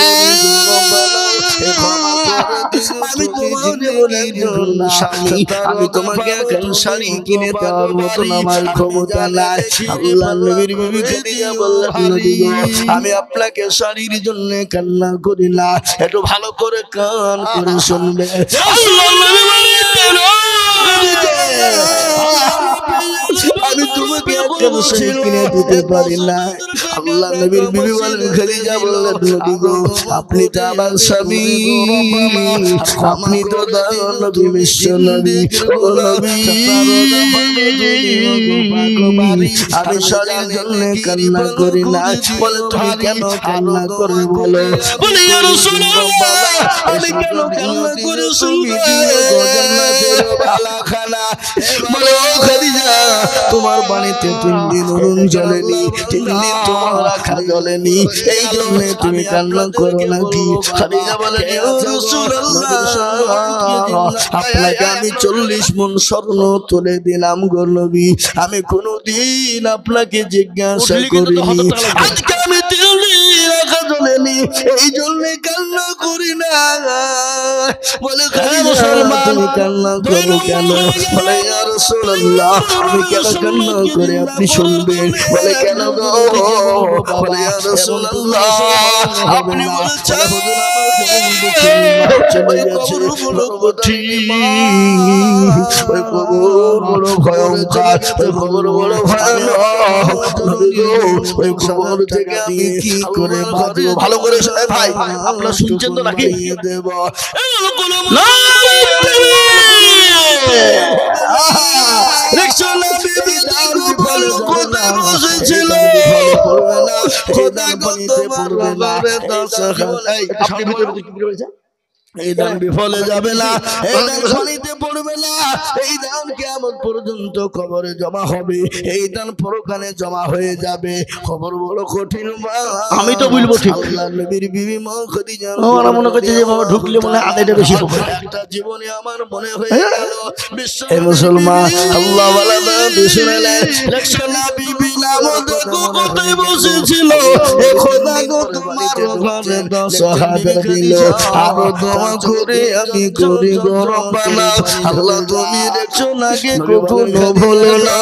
আমি তোমার স্বামী, আমি তোমাকে এখন শাড়ি কিনে দেওয়ার মতন আমার ক্ষমতা নাই। আল্লাহ নবীর বিবি খাদিজা বললেন নবী গো আমি আপনাকে শাড়ির জন্য কান্না করি না, একটু ভালো করে কান করে শুনবে। আমি তোমাকে একটা শাড়ি কিনে দিতে পারি না। আল্লাহ নবীর বিবি বলেন খাদিজা বললেন নবী গো আপনি তো আমার স্বামী, আপনি তো নবী বিশ্ব নবী, ও নবী আমি শাড়ির জন্য কান্না করি না। বলে তুমি কেন কান্না করে বলো? বলে ইয়া রাসূলুল্লাহ আমি কেন কান্না করে শুনবো? বলে ও খাদিজা তোমার বাড়িতে 3 দিন নুন জ্বলেনি, 3 দিন তোমার রাখা জ্বলেনি, এই জন্য তুমি কান্না করো নাকি? খাদিজা বলে ইয়া রাসূলুল্লাহ আপনাকে আমি 40 মণ স্বর্ণ তুলে দিলাম গো নবী, আমি কোনদিন আপনাকে জিজ্ঞাসা করিনি, আজকে আমি 3 দিন রাখা জ্বলেনি, এই জন্য কান্না করি না। বলে খাদিজা তুমি কান্না করো কেন? বলে ইয়া রাসূলুল্লাহ আমি কেন কান্না করে আপনি শুনবেন? বলে কেন গো? বলে ইয়া রাসূলুল্লাহ আপনি বলেছেন চলে গেছে ওই কবর বড় ভয়ঙ্কর, ওই কবর বড় ভয়ানক, ওই কবর থেকে আমি কি করে বাঁচবো? ভালো করে শোনে ভাই, আপনারা শুনছেন তো নাকি? দেব এই দান বিফলে যাবে না, এই দান পানিতে পড়বে না, এই দান কিয়ামত পর্যন্ত কবরে জমা হবে, এই দান পরকালে জমা হয়ে যাবে। খবর বড় কঠিন। আমি তো বলবো ঠিক। আল্লাহ নবীর বিবি মা খাদিজা আমরা মনে করছি যে বাবা ঢুকলে মনে আদায়টা বেশি হবে। একটা জীবনে আমার মনে হয়ে গেল বিশ্ব এই মুসলমান আল্লাহ ওয়ালা নবী শুনলেন লক্ষণা বিবি নামতে কোথায় বসেছিল, এ খোদা গো তোমার ঘরে 10,000 দিল, আর দোয়া করে আমি করি গো রব্বানা আল্লাহ তুমি দেখছো নাকি কখনো ভুলো না,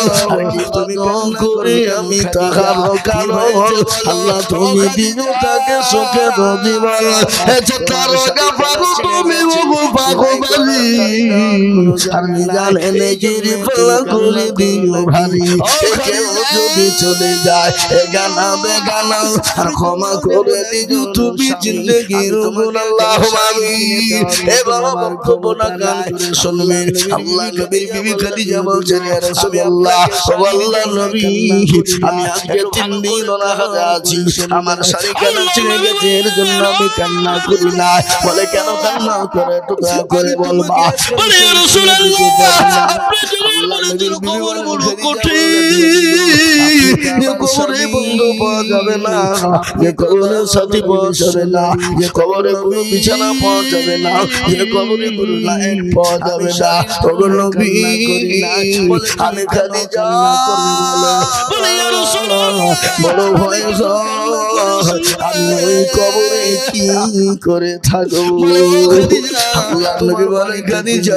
তুমি কম করে আমি তাহার কারণ আল্লাহ তুমি দিও তাকে সুখে জীবন তার গাফারু তুমি ওগো পাগলি আমি জানে নিজের পালা করে দিও ভারী, কেউ যদি চলে যায় গানা বেগানা আর ক্ষমা করে দিও তুমি জিন্দেগির গুণ আল্লাহুম্মা আমিন। এবার আমার খবরটা গান করে শুনবেন। আল্লাহ নবীর বিবি খাদিজা বলছেন ইয়া রাসূলুল্লাহ ও আল্লাহর নবী আমি আজকে 3 দিন অনাহারে আছি, আমার শাড়ি কেন ছিঁড়ে গেছে এর জন্য আমি কান্না করি না। বলে কেন কান্না করে একটু দয়া করে বলবা। বলে ইয়া রাসূলুল্লাহ আপনি আল্লাহর নবীর কবর বড় কঠিন, যে কবরে বন্ধু পাওয়া যাবে না, যে কবরে সাথী পাওয়া যাবে না, যে কবরে কোনো বিছানা পাওয়া যাবে না, যে কবরে কোনো লাইন পাওয়া যাবে না। ওগো নবী আমি খাদিজা বলে ইয়া রাসূলুল্লাহ বড় ভয় আমি ওই কবরে কি করে থাকবো? আল্লাহর নবী বলেন খাদিজা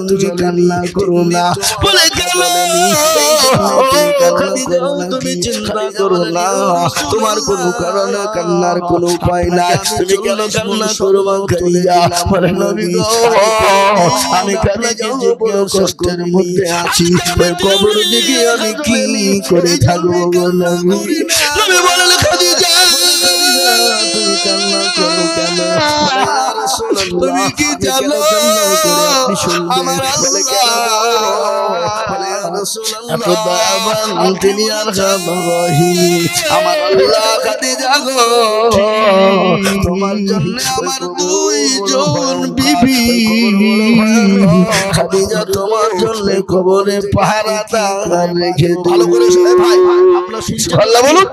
তুমি কান্না করো না। বলে কেন? খাদিজা তুমি চিন্তা করো না, তোমার কোনো কারণে কান্নার কোনো উপায় নাই, তুমি কেন কান্না করবা খাদিজা? বলে নবী গো আমি খাদিজা বড় কষ্টের মধ্যে আছি, ওই কবরে দিকে আমি কি করে থাকবো গো নবী? নবী বলেন খাদিজা তুমি কান্না করো কেন? তুমি কি জানো আমার আল্লাহ তিনি আর আমার আল্লাহ খাদিজা গো তোমার জন্য আমার দুইজন বিবি খাদিজা তোমার জন্য কবরে পাহারাটা রেখে ভালো করে শুনে ভাই আপনার আল্লাহ বলুন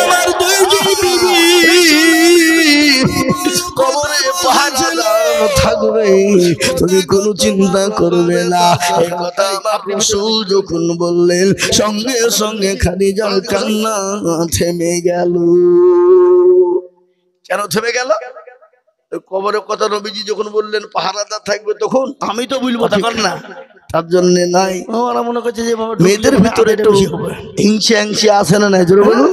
আমার দুইজন বিবি কবরে পাহারা থাকবে, তুমি কোনো চিন্তা করবে না। এই কথা আমার রাসূল যখন বললেন সঙ্গে সঙ্গে খাদিজার কান্না থেমে গেল। কেন থেমে গেল? কবরের কথা নবীজি যখন বললেন পাহারাদার থাকবে, তখন আমি তো বলবো তখন না, তার জন্য নাই। ওরা মনে করছে যে মেয়েদের ভিতরে একটু হিংসা হিংসা আছে না নাই? জোরে বলুন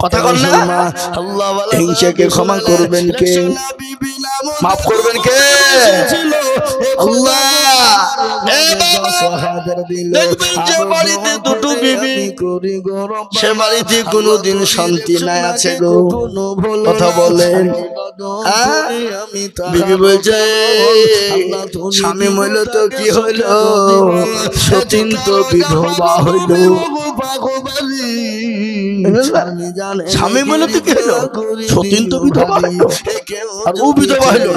কথা কর না। আল্লাহ হিংসাকে ক্ষমা করবেন কে? মাফ করবেন কে? আল্লাহ। দেখবেন যে বাড়িতে দুটো বিবি, সে বাড়িতে কোনোদিন শান্তি নাই আছে গো। কথা বলেন। বিবি বলছে স্বামী মইল তো কি হইল, সতীন তো বিধবা হইল। স্বামী মইল তো কি হইল, সতীন তো বিধবা হইল, আর ও বিধবা হইল।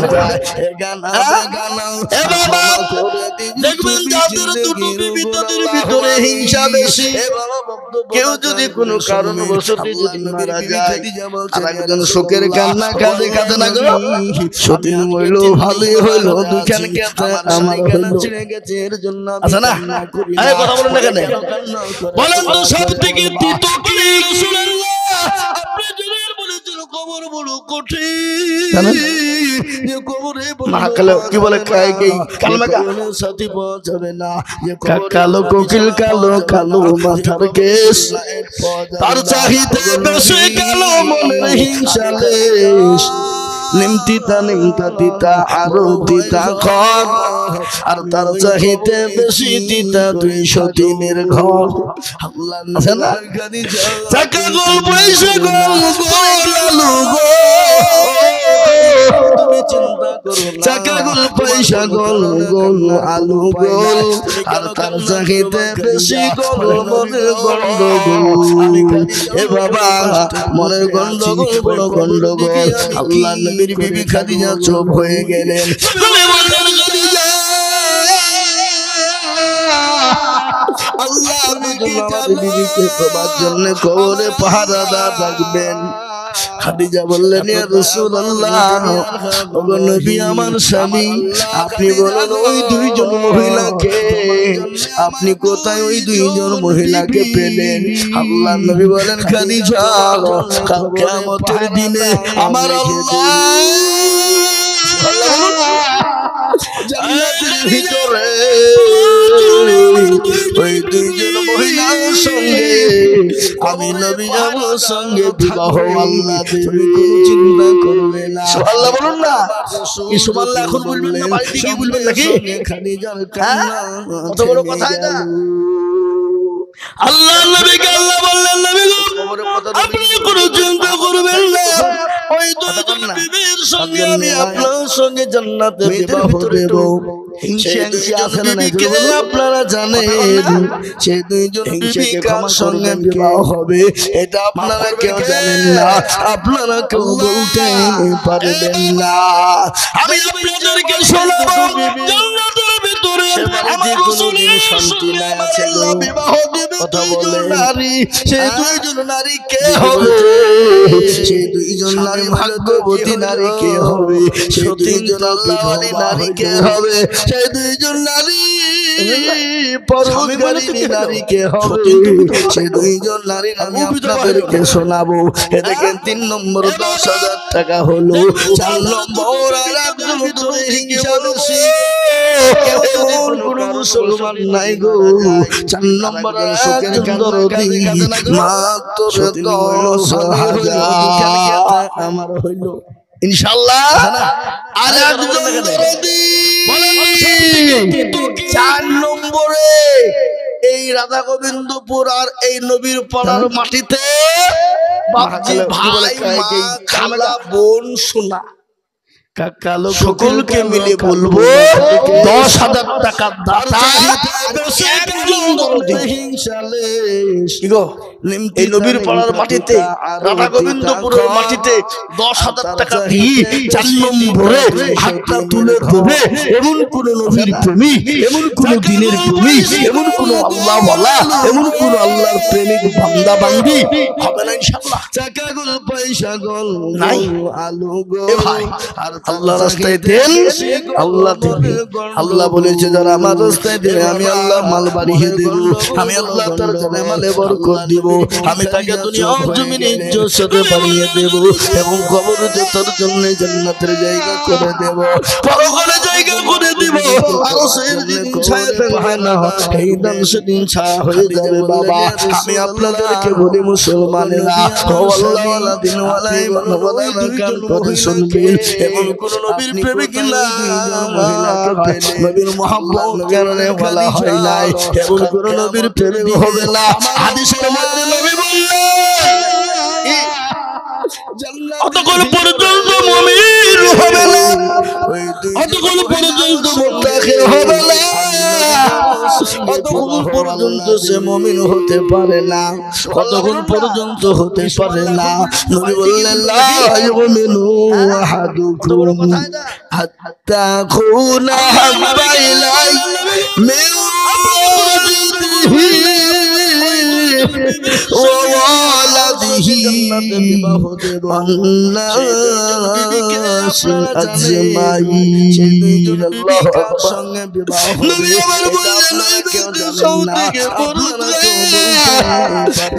দেখবেন যাদের দুটো বিবি তাদের ভিতরে হিংসা বেশি। কেউ যদি কোনো কারণবশত যদি মারা যায়, আর একজন শোকের কান্না কাঁদে কাঁদে না গো, সতীন মইল ভালোই হইল, দুখান কাঁদে আমার হইল। আচ্ছা না, আরে কথা বলেন না কেন? বলেন তো সব থেকে তিতো কি রাসূলুল্লাহ? আপনি যদি বলেছেন কবর বড় কঠিন, যে কবরে মহাকালে কি বলে কালমা সাথী পৌঁছাবে না, যে কালো কোকিল কালো কালো মাথার কেশ, তার চাহিদা বেশি কালো মনের হিংসা লেশ। নিমতিতা নিমতা তিতা আরো তিতা ঘর, আর তার চাহিতে বেশি তিতা দুই সতীনের ঘর। আছে না? টাকা গোল পয়সা গোল গোল আলু গো, তুমি চিন্তা করো না। টাকা গোল পয়সা গোল গোল আলু গোল, আর তার চাহিতে বেশি গোল মনের গন্ডগোল। এ বাবা মনের গন্ডগোল বড় গন্ডগোল। আল্লাহ নবীর বিবি খাদিজা চুপ হয়ে গেলেন। আল্লাহ বিবিকে তোমার জন্য কবরে পাহারাদার রাখবেন। খাদিজা বললেন ইয়া রাসূলুল্লাহ, ওগো নবী আমার স্বামী, আপনি বলেন ওই দুইজন মহিলাকে, আপনি কোথায় ওই দুইজন মহিলাকে পেলেন? আল্লাহ নবী বলেন খাদিজা কাল কিয়ামতের দিনে আমার আল্লাহ জান্নাতের ভিতরে ওই দুইজন মহিলার সঙ্গে আমি নবী আমার সঙ্গে বিবাহ আল্লাহ দেবে, কোনো চিন্তা করবে না। সুবহানাল্লাহ বলুন না, কি সুবহানাল্লাহ এখন বলবেন না, বাড়িতে গিয়ে বলবেন নাকি? খাদিজার কান্না কত বড় কথা এটা। আল্লাহ নবীকে আল্লাহ বললেন নবী গো আপনি কোনো চিন্তা করবেন না, ওই দুইজন বিবির সঙ্গে আমি আপনার সঙ্গে জান্নাতে বিবাহ দেব। আপনারা জানেন সেই দুইজন বিবি কার সঙ্গে বিবাহ হবে এটা আপনারা কেউ জানেন না, আপনারা কেউ বলতে পারবেন না। আমি আপনাদেরকে শোনাবো জান্নাতের ভিতরে আমার কোনদিন শান্তি নাই আছে গো। বিবাহ দিবে কথা দুইজন বলে। নারী, সেই দুইজন নারী কে হবে? সেই দুইজন নারী ভাগ্যবতী নারী কে হবে? সেই দুইজন আল্লাহওয়ালী নারী কে হবে? সেই দুইজন নারী পরোপকারিণী নারী কে হবে? সেই দুইজন নারী আমি আপনাদেরকে শোনাবো। এ দেখেন 3 নম্বর 10,000 টাকা হলো। 4 নম্বর আর একজন ভিতরে হিংসা বেশি, এমন কোন মুসলমান নাই গো। 4 নম্বর আর একজন দরদি, মাত্র 10,000 আমার হইল ইনশাআল্লাহ। আর একজন দরদি 4 নম্বরে এই রাধা গোবিন্দপুর আর এই নবীর পাড়ার মাটিতে বাপজি ভাই মা খালা বোন সোনা সকলকে মিলে বলবো 10,000 টাকা দাতা একজন দরদি। এই নবীর পাড়ার মাটিতে রাধা গোবিন্দপুরের মাটিতে 10,000 টাকা দিয়ে 4 নম্বরে হাতটা তুলে দেবে এমন কোন নবীর প্রেমী, এমন কোন দিনের প্রেমী, এমন কোন আল্লাহ ওয়ালা, এমন কোন আল্লাহর প্রেমিক বান্দা বান্দি হবে না ইনশাআল্লাহ। টাকা গোল পয়সা গোল নাই আলু গো ভাই, আর আল্লাহ রাস্তায় দেন আল্লাহ দেবে। আল্লাহ বলেছে যারা আমার রাস্তায় দেবে আমি আল্লাহ মাল বাড়িয়ে দেব, আমি আল্লাহ তার জন্য মালে বরকত দিব, আমি তাকে দুনিয়া ও জমিনে ইজ্জত সাথে বাড়িয়ে দেব এবং কবরে তার জন্য জান্নাতের জায়গা করে দেব, পরকালে জায়গা করে দেব। আর সেই দিন ছায়াতে হয় না, এই দিন সেদিন ছায়া হয়ে যাবে বাবা। আমি আপনাদেরকে বলি মুসলমানেরা, ও আল্লাহ ওয়ালা দিন ওয়ালা ইমান ওয়ালা কান করে শুনবেন। এমন কোন নবীর প্রেমিক না, নবীর মুহাম্মদ জানলে বলা হয় নাই, এমন কোন নবীর প্রেমিক হবে না। হাদিসের মধ্যে নবী বললেন অতক্ষণ পর্যন্ত মুমিন হবে না, অতক্ষণ পর্যন্ত মুত্তাকি হবে না, অতক্ষণ পর্যন্ত সে মুমিন হতে পারে না, কতক্ষণ পর্যন্ত হতে পারে না। নবী বললেন লা ইউমিনু আহাদুকুম হাত্তা কুনা হাব্বা ইলাই মিন ওয়ালাদিহি ওয়ান্নাসি আজমাইন। আল্লাহু আকবার। নবী আমার বললেন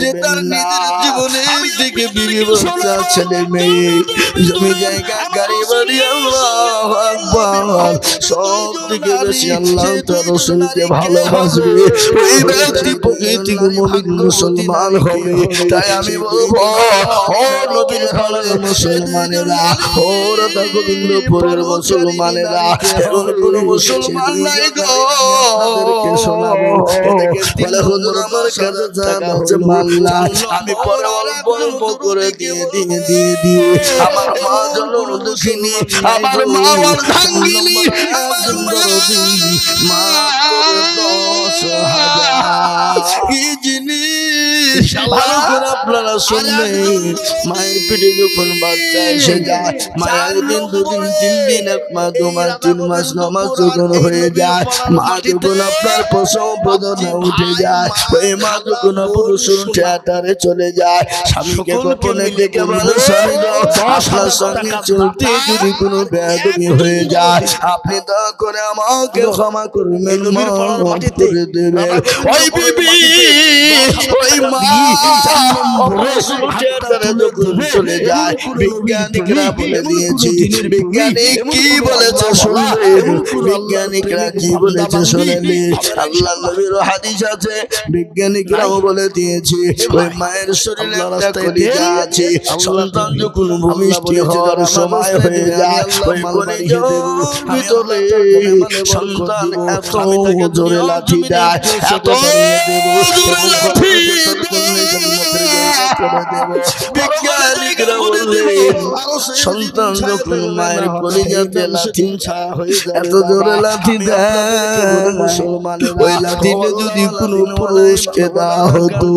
যে তার নিজের জীবনের দিকে বিবি বাচ্চা ছেলে মেয়ে জমি জায়গা গাড়ি বাড়ি আল্লাহু আকবার সব থেকে বেশি আল্লাহ তার রাসূলকে ভালোবাসবে, ওই ব্যক্তি প্রকৃতিক মুমিন মুসলমান হবে। তাই আমি বলবো ও নবীর ঘরের মুসলমানেরা, ও রাধা গোবিন্দপুরের মুসলমানেরা, এমন কোন মুসলমান নাই গো। আপনাদেরকে শোনাবো বলে হুজুর আমার কাছে টাকা হচ্ছে মাল্লা, আমি পরে অল্প অল্প করে দিয়ে আমার মা জনম দুঃখিনী, আমার মা অর্ধাঙ্গিনী, একজন দরদি মাত্র 10,000। কি জিনিস ভালো করে আপনারা শুনবেন। মায়ের পেটে যখন বাচ্চা এসে যায়, মায়ের দিন 2 দিন 3 দিন 1 মাস 2 মাস 3 মাস 9 মাস যখন হয়ে যায়, মা যখন আপনার প্রসব বেদনা উঠে যায়, ওই মা যখন পুরুষের থিয়েটারে চলে যায়, স্বামীকে গোপনে ডেকে বলে স্বামী গো আপনার সঙ্গে চলতে যদি কোনো বেয়াদবি হয়ে যায় আপনি দয়া করে আমাকে ক্ষমা করবেন, মাফ করে দেবেন। ওই বিবি ওই মা থিয়েটারে যখন চলে যায়, বিজ্ঞানীরা বলে দিয়েছে, বিজ্ঞানিক কি বলেছে শুনলেন, বিজ্ঞানিকরা কি বলেছে শুনলেন। আল্লাহ নবীর হাদিস আছে, বিজ্ঞানিকরাও বলে দিয়েছে ওই মায়ের শরীরে একটা কলিজা আছে, সন্তান যখন ভূমিষ্ঠ হওয়ার সময় হয়ে যায় ওই কলিজার ভিতরে সন্তান এত জোরে লাথি দেয়, এত জোরে লাথি বিজ্ঞানিকরা বললেন সন্তান যখন মায়ের কলিজাতে লাথি ছায়া হয়ে যায়, এত জোরে লাথি দেয়, ওই লাথিতে যদি কোনো পুরুষকে দেওয়া হতো,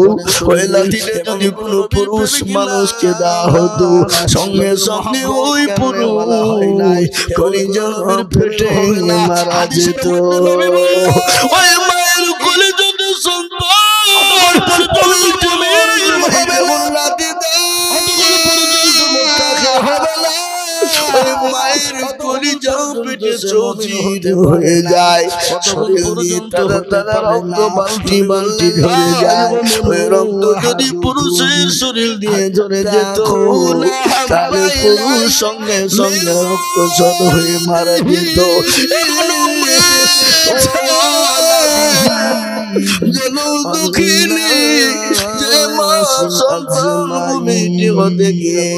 ওই লাথিতে যদি কোনো পুরুষ মানুষকে দেওয়া হতো, সঙ্গে সঙ্গে ওই পুরুষ কলিজা ফেটে মারা যেত। ওই মায়ের কোলে যদি সন্তান মায়ের কলিজা পেটে শহীদ হয়ে যায়, শরীর দিয়ে তারা তারা রক্ত বালতি বালতি ঝরে যায়। ওই রক্ত যদি পুরুষের শরীর দিয়ে ঝরে যেত তাহলে পুরুষ সঙ্গে সঙ্গে রক্ত শত হয়ে মারা যেত। যেন দুঃখিনী যে মা সন্তান ভূমিটি হতে গিয়ে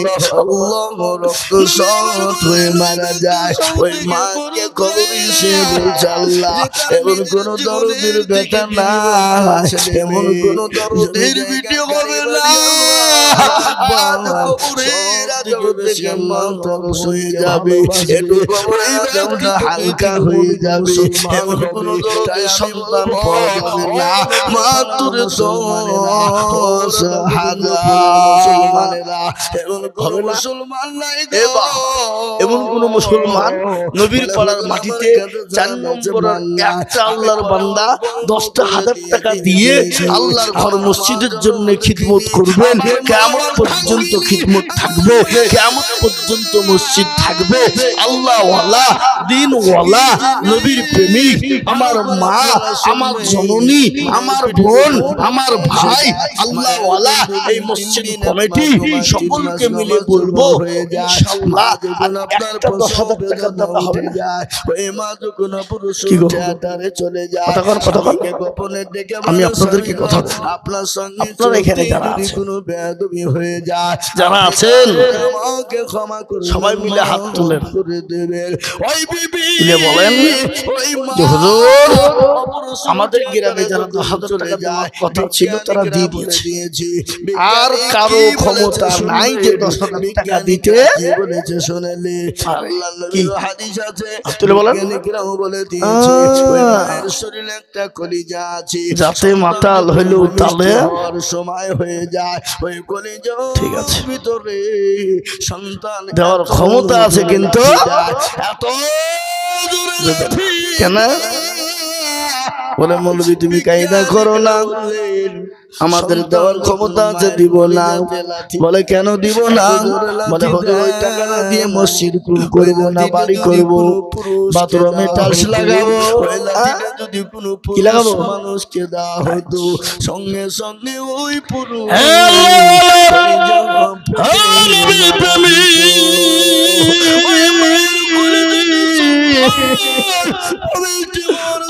আল্লাহ রক্ত শত হয়ে মারা যায়, ওই মাকে কবরে সে বলছে আল্লাহ এমন কোন দরদের ব্যথা না, এমন কোন দরদের ভিডিও হবে না, হালকা হয়ে যাবে, এমন কোন সন্তান পাওয়া যাবে না। মাত্র 10,000 মুসলমান নাই, এমন কোন মুসলমান নবীর পাড়ার মাটিতে 4 নম্বরের একটা আল্লাহর বান্দা 10,000 টাকা দিয়ে আল্লাহর ঘর মসজিদের জন্য খিদমত করবেন। কিয়ামত পর্যন্ত খিদমত থাকবে, কিয়ামত পর্যন্ত মসজিদ থাকবে। আল্লাহ ওয়ালা, দিন ওয়ালা, নবীর প্রেমিক আমার মা, আমার জননী, আমার বোন, আমার ভাই, আল্লাহ ওয়ালা এই মসজিদ কমিটি সকলকে মিলে বলবো ইনশাআল্লাহ একটা 10,000 টাকা দেওয়া হবে। ওই মা যখন পুরুষ থিয়েটারে চলে যায়, গোপনে ডেকে আমি আপনাদেরকে কথা আপনার সঙ্গে আপনারা এখানে যারা আছেন কোনো বেয়াদবি হয়ে যায়, যারা আছেন আমাকে ক্ষমা করে সবাই মিলে হাত তুলেন করে দেবেন। ওই বিবি বলেন যে হুজুর আমাদের গ্রামে যারা 10,000 টাকা দেওয়ার কথা ছিল তারা দিয়ে দিয়েছে, আর কারো ক্ষমতা নাই যে 10,000 টাকা দিতে বলেছে। শুনলে আল্লাহর নবীর হাদিস আছে, তুলে বলেন বলে দিয়েছে ওই মায়ের শরীরে একটা কলিজা আছে, যাতে মাতাল হইলেও তালে সময় হয়ে যায়, ওই কলিজা ঠিক আছে ভিতরে সন্তান দেওয়ার ক্ষমতা আছে, কিন্তু এত কেন বলে মৌলবী তুমি কায়দা করো না, আমাদের দেওয়ার ক্ষমতা আছে দিব না। বলে কেন দিব না? বলে ওই টাকা না দিয়ে মসজিদ করবো না, বাড়ি করবো, বাথরুমে টাইলস লাগাবো, যদি কোনো কি লাগাবো মানুষকে দেওয়া হতো সঙ্গে সঙ্গে ওই পুরো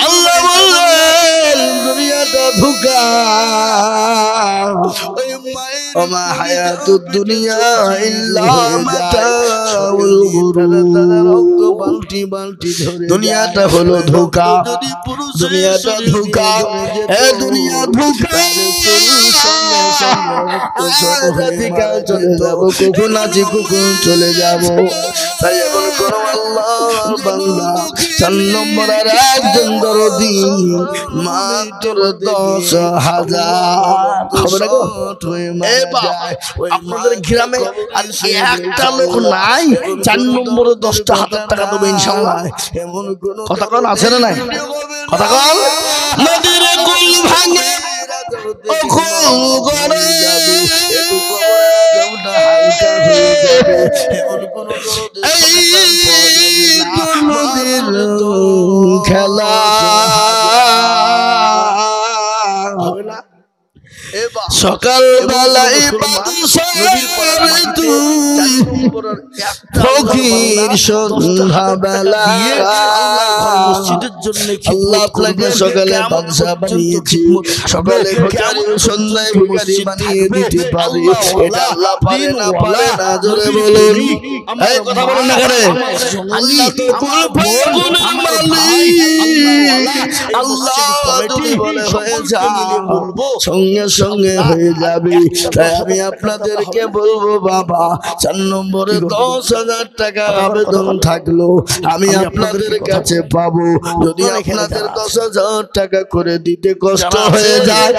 আল্লাহ বললেন দুনিয়াটা ধোঁকা, ওমা হায়াতুদ দুনিয়া ইল্লা মাতাউল গুরুর, বালতি বালতি ধরে দুনিয়াটা হলো ধোঁকা, দুনিয়াটা ধোঁকা, এ দুনিয়া ধোঁকা, চলে যাবো কখন আছি কখন চলে যাবো। তাই এমন করো আল্লাহর বান্দা 4 নম্বরের একজন দরদি মাত্র 10,000 আপনাদের গ্রামে আর একটা লোক নাই 4 নম্বরে 10,000 টাকা দেবে ইনশাআল্লাহ। এমন কোন কথা কোন আছে না নাই? কথা কোন নদীর কুল ভাঙে ওখল করে যাবে, একটু জমটা হালকা হয়ে যাবে, এমন কোন নদীর খেলা সকাল বেলায় ফকির সন্ধ্যা বেলা মসজিদের জন্য আল্লাহ আপনাকে সকালে বাদশা বানিয়েছি, সকালে ভিখারি সন্ধ্যায় ভিখারি বানিয়ে দিতে পারে, এটা আল্লাহ পারে না পারে না জোরে বলুন। এই কথা বলেন না কেন? আল্লাহ তো কুল ফায়াকুনের মালিক, আল্লাহ যদি বলে হয়ে যা সঙ্গে সঙ্গে হয়ে যাবে। তাই আমি আপনাদেরকে বলবো বাবা 4 নম্বরে 10,000 টাকা আবেদন থাকলো আমি আপনাদের কাছে পাবো, যদি আপনাদের 10,000 টাকা করে দিতে কষ্ট হয়ে যায়